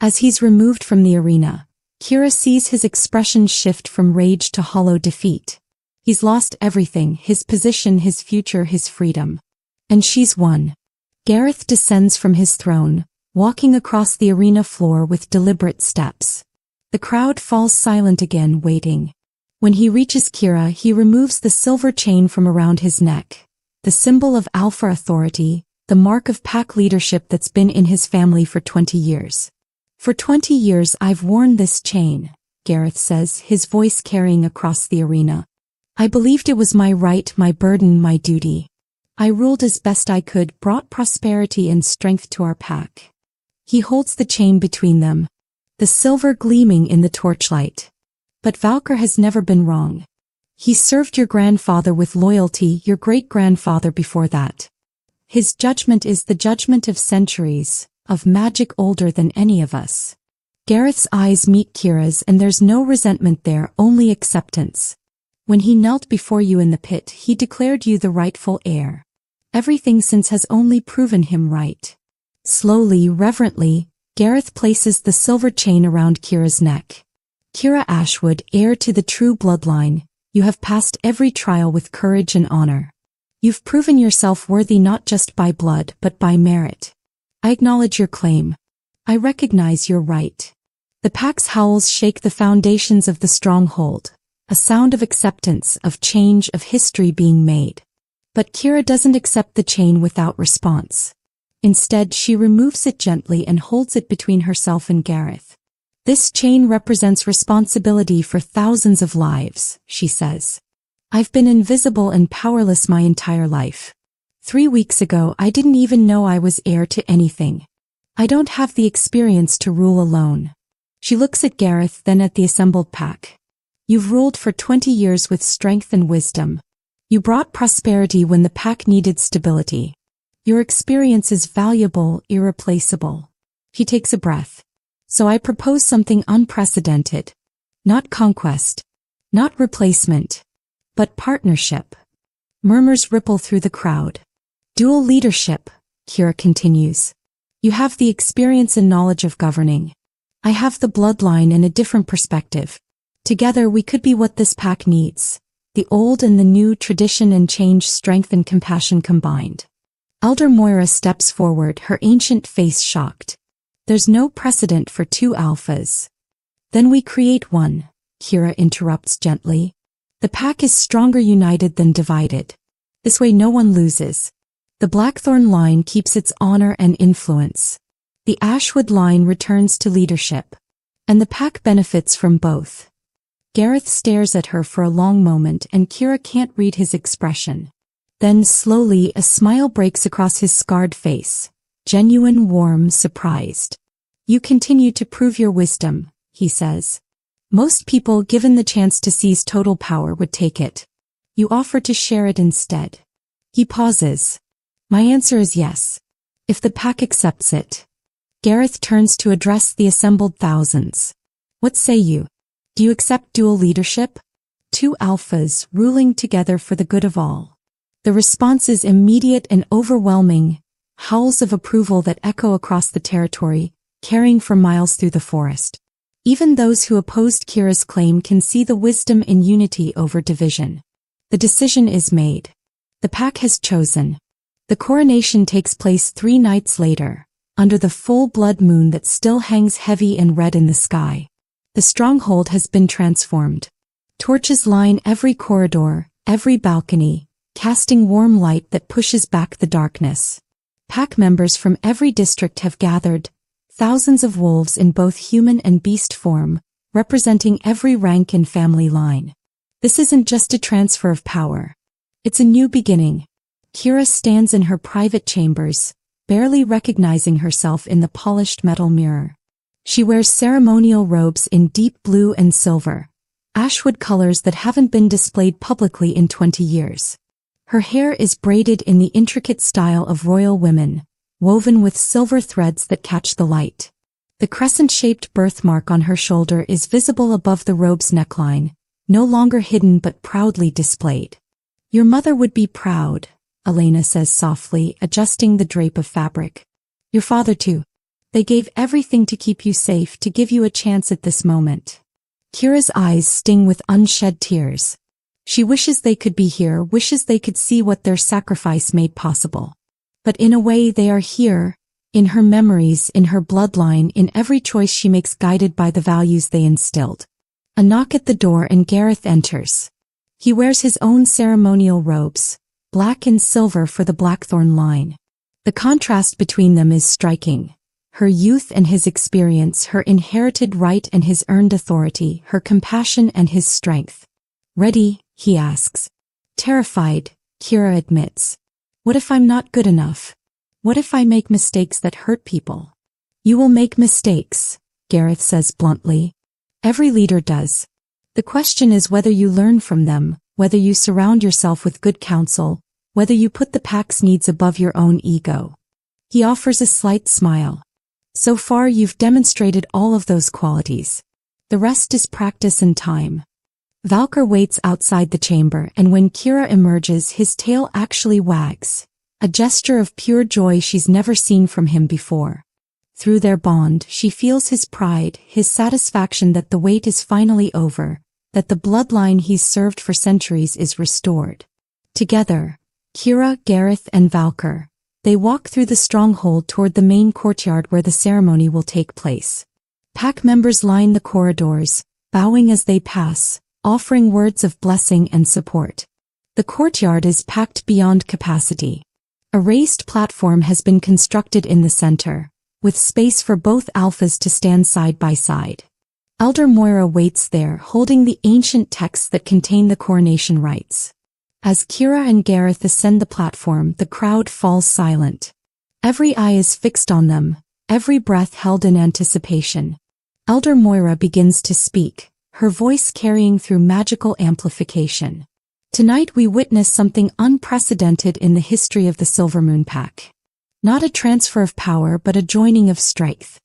As he's removed from the arena, Kira sees his expression shift from rage to hollow defeat. He's lost everything, his position, his future, his freedom. And she's won. Gareth descends from his throne, walking across the arena floor with deliberate steps. The crowd falls silent again, waiting. When he reaches Kira, he removes the silver chain from around his neck, the symbol of alpha authority, the mark of pack leadership that's been in his family for 20 years. For 20 years I've worn this chain, Gareth says, his voice carrying across the arena. I believed it was my right, my burden, my duty. I ruled as best I could, brought prosperity and strength to our pack. He holds the chain between them, the silver gleaming in the torchlight. But Valkar has never been wrong. He served your grandfather with loyalty, your great-grandfather before that. His judgment is the judgment of centuries, of magic older than any of us. Gareth's eyes meet Kira's, and there's no resentment there, only acceptance. When he knelt before you in the pit, he declared you the rightful heir. Everything since has only proven him right. Slowly, reverently, Gareth places the silver chain around Kira's neck. Kira Ashwood, heir to the true bloodline, you have passed every trial with courage and honor. You've proven yourself worthy not just by blood but by merit. I acknowledge your claim. I recognize your right. The pack's howls shake the foundations of the stronghold, a sound of acceptance, of change, of history being made. But Kira doesn't accept the chain without response. Instead, she removes it gently and holds it between herself and Gareth. This chain represents responsibility for thousands of lives, she says. I've been invisible and powerless my entire life. 3 weeks ago I didn't even know I was heir to anything. I don't have the experience to rule alone. She looks at Gareth, then at the assembled pack. You've ruled for 20 years with strength and wisdom. You brought prosperity when the pack needed stability. Your experience is valuable, irreplaceable. He takes a breath. So I propose something unprecedented. Not conquest. Not replacement. But partnership. Murmurs ripple through the crowd. Dual leadership, Kira continues. You have the experience and knowledge of governing. I have the bloodline and a different perspective. Together we could be what this pack needs. The old and the new, tradition and change, strength and compassion combined. Elder Moira steps forward, her ancient face shocked. There's no precedent for 2 alphas. Then we create one, Kira interrupts gently. The pack is stronger united than divided. This way no one loses. The Blackthorn line keeps its honor and influence. The Ashwood line returns to leadership. And the pack benefits from both. Gareth stares at her for a long moment and Kira can't read his expression. Then slowly a smile breaks across his scarred face. Genuine, warm, surprised. You continue to prove your wisdom, he says. Most people, given the chance to seize total power, would take it. You offer to share it instead. He pauses. My answer is yes. If the pack accepts it. Gareth turns to address the assembled thousands. What say you? Do you accept dual leadership? 2 alphas ruling together for the good of all. The response is immediate and overwhelming. Howls of approval that echo across the territory, carrying for miles through the forest. Even those who opposed Kira's claim can see the wisdom in unity over division. The decision is made. The pack has chosen. The coronation takes place 3 nights later, under the full blood moon that still hangs heavy and red in the sky. The stronghold has been transformed. Torches line every corridor, every balcony, casting warm light that pushes back the darkness. Pack members from every district have gathered, thousands of wolves in both human and beast form, representing every rank and family line. This isn't just a transfer of power. It's a new beginning. Kira stands in her private chambers, barely recognizing herself in the polished metal mirror. She wears ceremonial robes in deep blue and silver, Ashwood colors that haven't been displayed publicly in 20 years. Her hair is braided in the intricate style of royal women, woven with silver threads that catch the light. The crescent-shaped birthmark on her shoulder is visible above the robe's neckline, no longer hidden but proudly displayed. Your mother would be proud, Elena says softly, adjusting the drape of fabric. Your father too. They gave everything to keep you safe, to give you a chance at this moment. Kira's eyes sting with unshed tears. She wishes they could be here, wishes they could see what their sacrifice made possible. But in a way they are here, in her memories, in her bloodline, in every choice she makes guided by the values they instilled. A knock at the door and Gareth enters. He wears his own ceremonial robes, black and silver for the Blackthorn line. The contrast between them is striking. Her youth and his experience, her inherited right and his earned authority, her compassion and his strength. Ready? He asks. Terrified, Kira admits. What if I'm not good enough? What if I make mistakes that hurt people? You will make mistakes, Gareth says bluntly. Every leader does. The question is whether you learn from them, whether you surround yourself with good counsel, whether you put the pack's needs above your own ego. He offers a slight smile. So far you've demonstrated all of those qualities. The rest is practice and time. Valkar waits outside the chamber, and when Kira emerges, his tail actually wags, a gesture of pure joy she's never seen from him before. Through their bond, she feels his pride, his satisfaction that the wait is finally over, that the bloodline he's served for centuries is restored. Together, Kira, Gareth, and Valkar, they walk through the stronghold toward the main courtyard where the ceremony will take place. Pack members line the corridors, bowing as they pass, offering words of blessing and support. The courtyard is packed beyond capacity. A raised platform has been constructed in the center, with space for both alphas to stand side by side. Elder Moira waits there, holding the ancient texts that contain the coronation rites. As Kira and Gareth ascend the platform, the crowd falls silent. Every eye is fixed on them, every breath held in anticipation. Elder Moira begins to speak, her voice carrying through magical amplification. Tonight we witness something unprecedented in the history of the Silvermoon Pack. Not a transfer of power, but a joining of strength.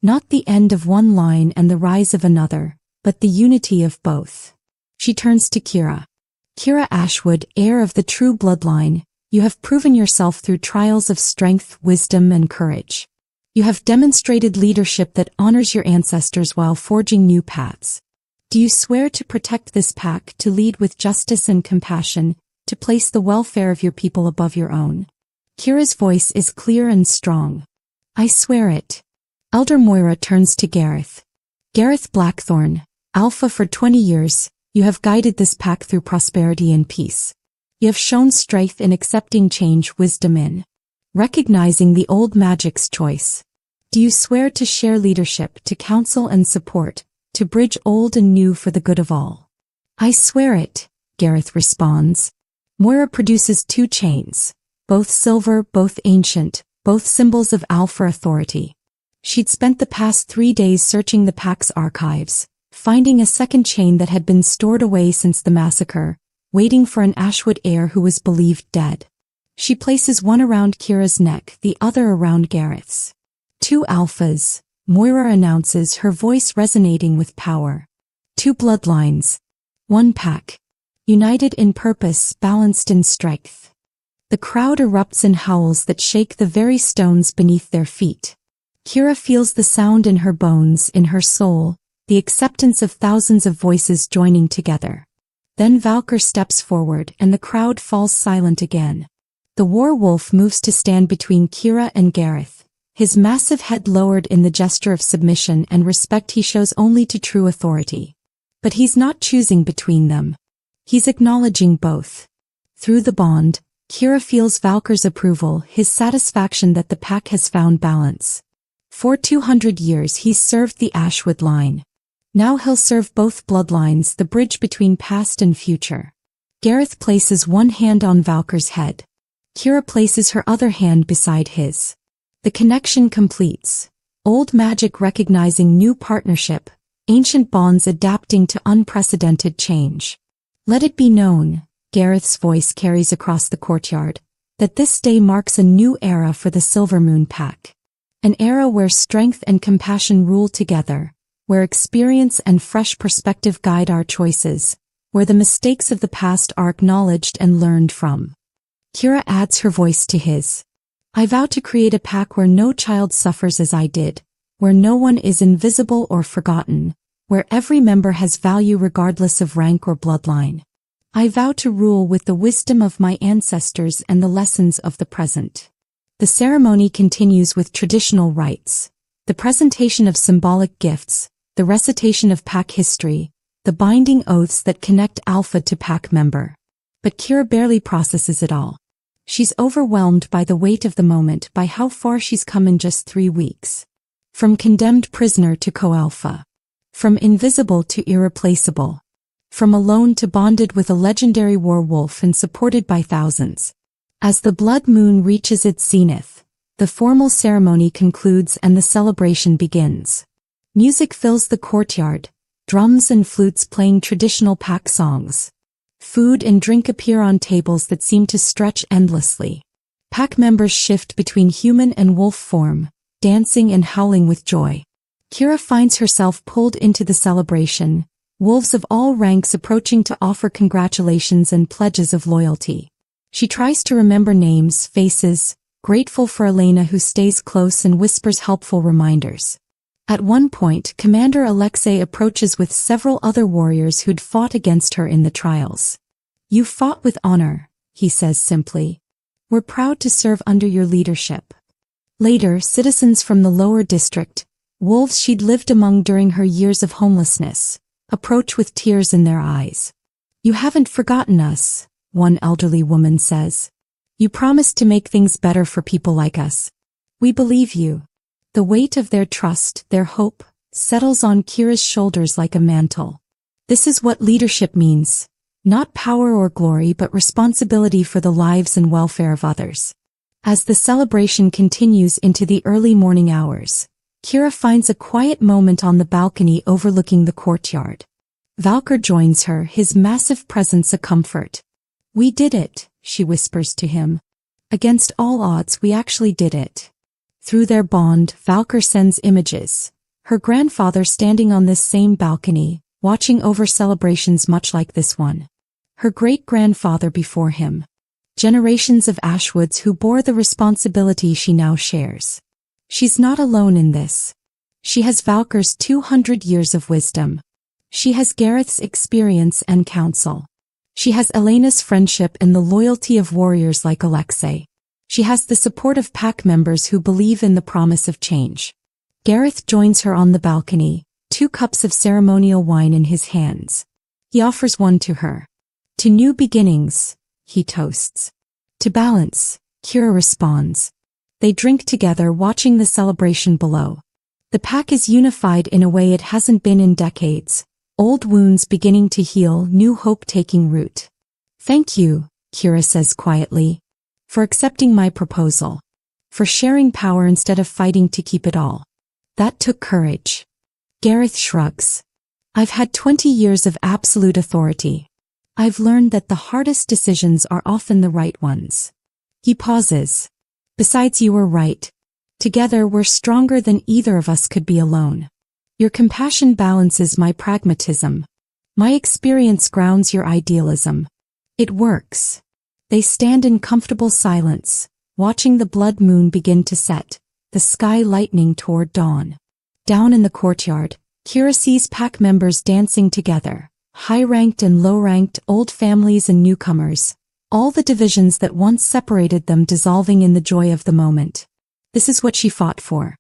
Not the end of one line and the rise of another, but the unity of both. She turns to Kira. Kira Ashwood, heir of the true bloodline, you have proven yourself through trials of strength, wisdom, and courage. You have demonstrated leadership that honors your ancestors while forging new paths. Do you swear to protect this pack, to lead with justice and compassion, to place the welfare of your people above your own? Kira's voice is clear and strong. I swear it. Elder Moira turns to Gareth. Gareth Blackthorn, Alpha for 20 years, you have guided this pack through prosperity and peace. You have shown strength in accepting change, wisdom in recognizing the old magic's choice. Do you swear to share leadership, to counsel and support, to bridge old and new for the good of all? I swear it, Gareth responds. Moira produces 2 chains, both silver, both ancient, both symbols of Alpha authority. She'd spent the past 3 days searching the pack's archives, finding a second chain that had been stored away since the massacre, waiting for an Ashwood heir who was believed dead. She places one around Kira's neck, the other around Gareth's. 2 alphas, Moira announces, her voice resonating with power. 2 bloodlines. 1 pack. United in purpose, balanced in strength. The crowd erupts in howls that shake the very stones beneath their feet. Kira feels the sound in her bones, in her soul, the acceptance of thousands of voices joining together. Then Valkar steps forward and the crowd falls silent again. The war wolf moves to stand between Kira and Gareth, his massive head lowered in the gesture of submission and respect he shows only to true authority. But he's not choosing between them. He's acknowledging both. Through the bond, Kira feels Valkar's approval, his satisfaction that the pack has found balance. For 200 years he's served the Ashwood line. Now he'll serve both bloodlines, the bridge between past and future. Gareth places one hand on Valkar's head. Kira places her other hand beside his. The connection completes. Old magic recognizing new partnership, ancient bonds adapting to unprecedented change. Let it be known, Gareth's voice carries across the courtyard, that this day marks a new era for the Silvermoon Pack. An era where strength and compassion rule together, where experience and fresh perspective guide our choices, where the mistakes of the past are acknowledged and learned from. Kira adds her voice to his. I vow to create a pack where no child suffers as I did, where no one is invisible or forgotten, where every member has value regardless of rank or bloodline. I vow to rule with the wisdom of my ancestors and the lessons of the present. The ceremony continues with traditional rites, the presentation of symbolic gifts, the recitation of pack history, the binding oaths that connect Alpha to pack member. But Kira barely processes it all. She's overwhelmed by the weight of the moment, by how far she's come in just 3 weeks. From condemned prisoner to co-alpha. From invisible to irreplaceable. From alone to bonded with a legendary war wolf and supported by thousands. As the blood moon reaches its zenith, the formal ceremony concludes and the celebration begins. Music fills the courtyard, drums and flutes playing traditional pack songs. Food and drink appear on tables that seem to stretch endlessly. Pack members shift between human and wolf form, dancing and howling with joy. Kira finds herself pulled into the celebration, wolves of all ranks approaching to offer congratulations and pledges of loyalty. She tries to remember names, faces, grateful for Elena who stays close and whispers helpful reminders. At one point, Commander Alexei approaches with several other warriors who'd fought against her in the trials. You fought with honor, he says simply. We're proud to serve under your leadership. Later, citizens from the lower district, wolves she'd lived among during her years of homelessness, approach with tears in their eyes. You haven't forgotten us, one elderly woman says. You promised to make things better for people like us. We believe you. The weight of their trust, their hope, settles on Kira's shoulders like a mantle. This is what leadership means. Not power or glory, but responsibility for the lives and welfare of others. As the celebration continues into the early morning hours, Kira finds a quiet moment on the balcony overlooking the courtyard. Valkar joins her, his massive presence a comfort. "We did it," she whispers to him. "Against all odds, we actually did it." Through their bond, Valkar sends images. Her grandfather standing on this same balcony, watching over celebrations much like this one. Her great-grandfather before him. Generations of Ashwoods who bore the responsibility she now shares. She's not alone in this. She has Valkar's 200 years of wisdom. She has Gareth's experience and counsel. She has Elena's friendship and the loyalty of warriors like Alexei. She has the support of pack members who believe in the promise of change. Gareth joins her on the balcony, 2 cups of ceremonial wine in his hands. He offers one to her. "To new beginnings," he toasts. "To balance," Kira responds. They drink together, watching the celebration below. The pack is unified in a way it hasn't been in decades. Old wounds beginning to heal, new hope taking root. "Thank you," Kira says quietly, "for accepting my proposal. For sharing power instead of fighting to keep it all. That took courage." Gareth shrugs. "I've had 20 years of absolute authority. I've learned that the hardest decisions are often the right ones." He pauses. "Besides, you were right. Together we're stronger than either of us could be alone. Your compassion balances my pragmatism. My experience grounds your idealism. It works." They stand in comfortable silence, watching the blood moon begin to set, the sky lightening toward dawn. Down in the courtyard, Kira sees pack members dancing together. High-ranked and low-ranked, old families and newcomers, all the divisions that once separated them dissolving in the joy of the moment. This is what she fought for.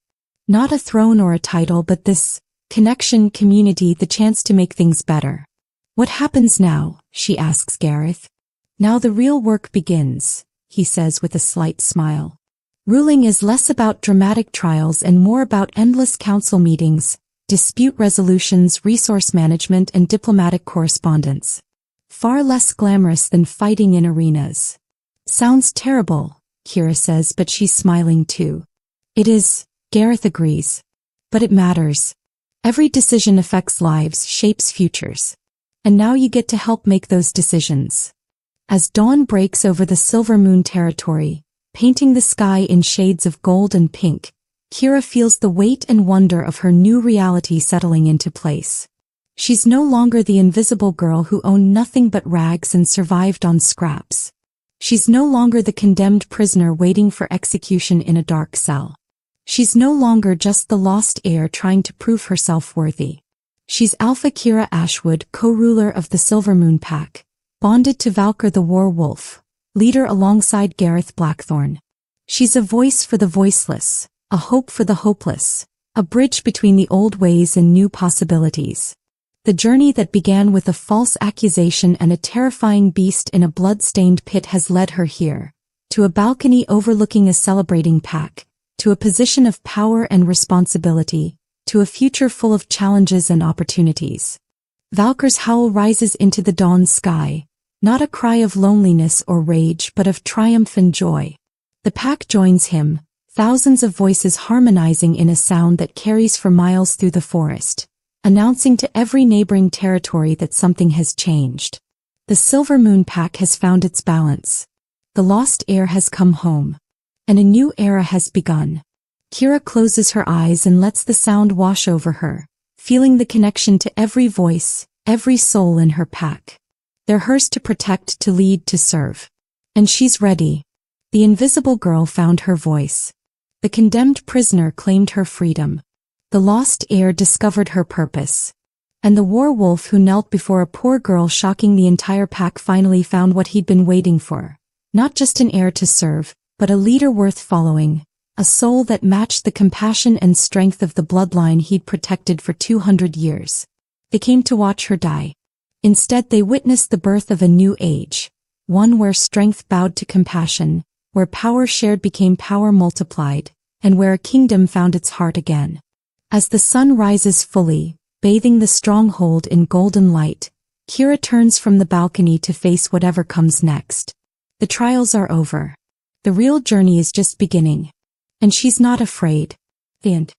Not a throne or a title, but this connection, community, the chance to make things better. "What happens now?" she asks Gareth. "Now the real work begins," he says with a slight smile. "Ruling is less about dramatic trials and more about endless council meetings, dispute resolutions, resource management, and diplomatic correspondence. Far less glamorous than fighting in arenas." "Sounds terrible," Kira says, but she's smiling too. "It is," Gareth agrees. "But it matters. Every decision affects lives, shapes futures. And now you get to help make those decisions." As dawn breaks over the silver moon territory, painting the sky in shades of gold and pink, Kira feels the weight and wonder of her new reality settling into place. She's no longer the invisible girl who owned nothing but rags and survived on scraps. She's no longer the condemned prisoner waiting for execution in a dark cell. She's no longer just the lost heir trying to prove herself worthy. She's Alpha Kira Ashwood, co-ruler of the Silver Moon Pack, bonded to Valkar the War Wolf, leader alongside Gareth Blackthorn. She's a voice for the voiceless, a hope for the hopeless, a bridge between the old ways and new possibilities. The journey that began with a false accusation and a terrifying beast in a blood-stained pit has led her here, to a balcony overlooking a celebrating pack, to a position of power and responsibility, to a future full of challenges and opportunities. Valkar's howl rises into the dawn sky, not a cry of loneliness or rage but of triumph and joy. The pack joins him, thousands of voices harmonizing in a sound that carries for miles through the forest, announcing to every neighboring territory that something has changed. The Silver Moon Pack has found its balance. The lost heir has come home. And a new era has begun. Kira closes her eyes and lets the sound wash over her, feeling the connection to every voice, every soul in her pack. They're hers to protect, to lead, to serve. And she's ready. The invisible girl found her voice. The condemned prisoner claimed her freedom. The lost heir discovered her purpose. And the war wolf who knelt before a poor girl shocking the entire pack finally found what he'd been waiting for. Not just an heir to serve, but a leader worth following, a soul that matched the compassion and strength of the bloodline he'd protected for 200 years. They came to watch her die. Instead, they witnessed the birth of a new age, one where strength bowed to compassion, where power shared became power multiplied, and where a kingdom found its heart again. As the sun rises fully, bathing the stronghold in golden light, Kira turns from the balcony to face whatever comes next. The trials are over. The real journey is just beginning. And she's not afraid. The end.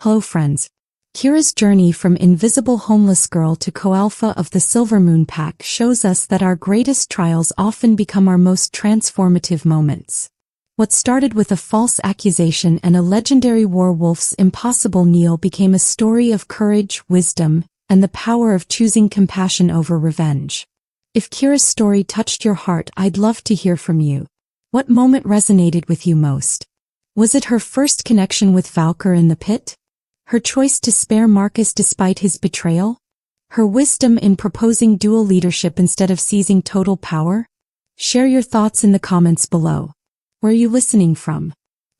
Hello friends. Kira's journey from invisible homeless girl to co-alpha of the Silver Moon Pack shows us that our greatest trials often become our most transformative moments. What started with a false accusation and a legendary werewolf's impossible kneel became a story of courage, wisdom, and the power of choosing compassion over revenge. If Kira's story touched your heart, I'd love to hear from you. What moment resonated with you most? Was it her first connection with Valkar in the pit? Her choice to spare Marcus despite his betrayal? Her wisdom in proposing dual leadership instead of seizing total power? Share your thoughts in the comments below. Where are you listening from?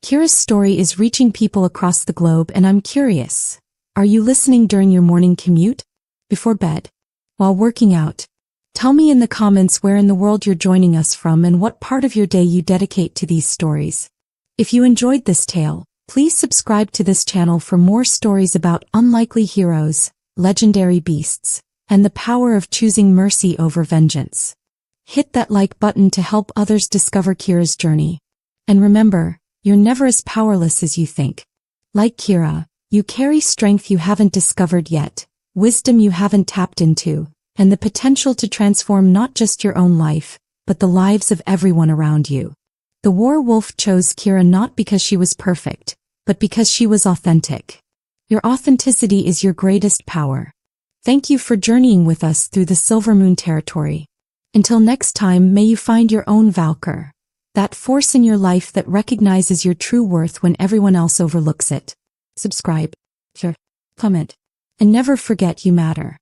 Kira's story is reaching people across the globe, and I'm curious. Are you listening during your morning commute? Before bed? While working out? Tell me in the comments where in the world you're joining us from and what part of your day you dedicate to these stories. If you enjoyed this tale, please subscribe to this channel for more stories about unlikely heroes, legendary beasts, and the power of choosing mercy over vengeance. Hit that like button to help others discover Kira's journey. And remember, you're never as powerless as you think. Like Kira, you carry strength you haven't discovered yet, wisdom you haven't tapped into, and the potential to transform not just your own life, but the lives of everyone around you. The werewolf chose Kira not because she was perfect, but because she was authentic. Your authenticity is your greatest power. Thank you for journeying with us through the Silver Moon territory. Until next time, may you find your own Valkar. That force in your life that recognizes your true worth when everyone else overlooks it. Subscribe, share, comment, and never forget you matter.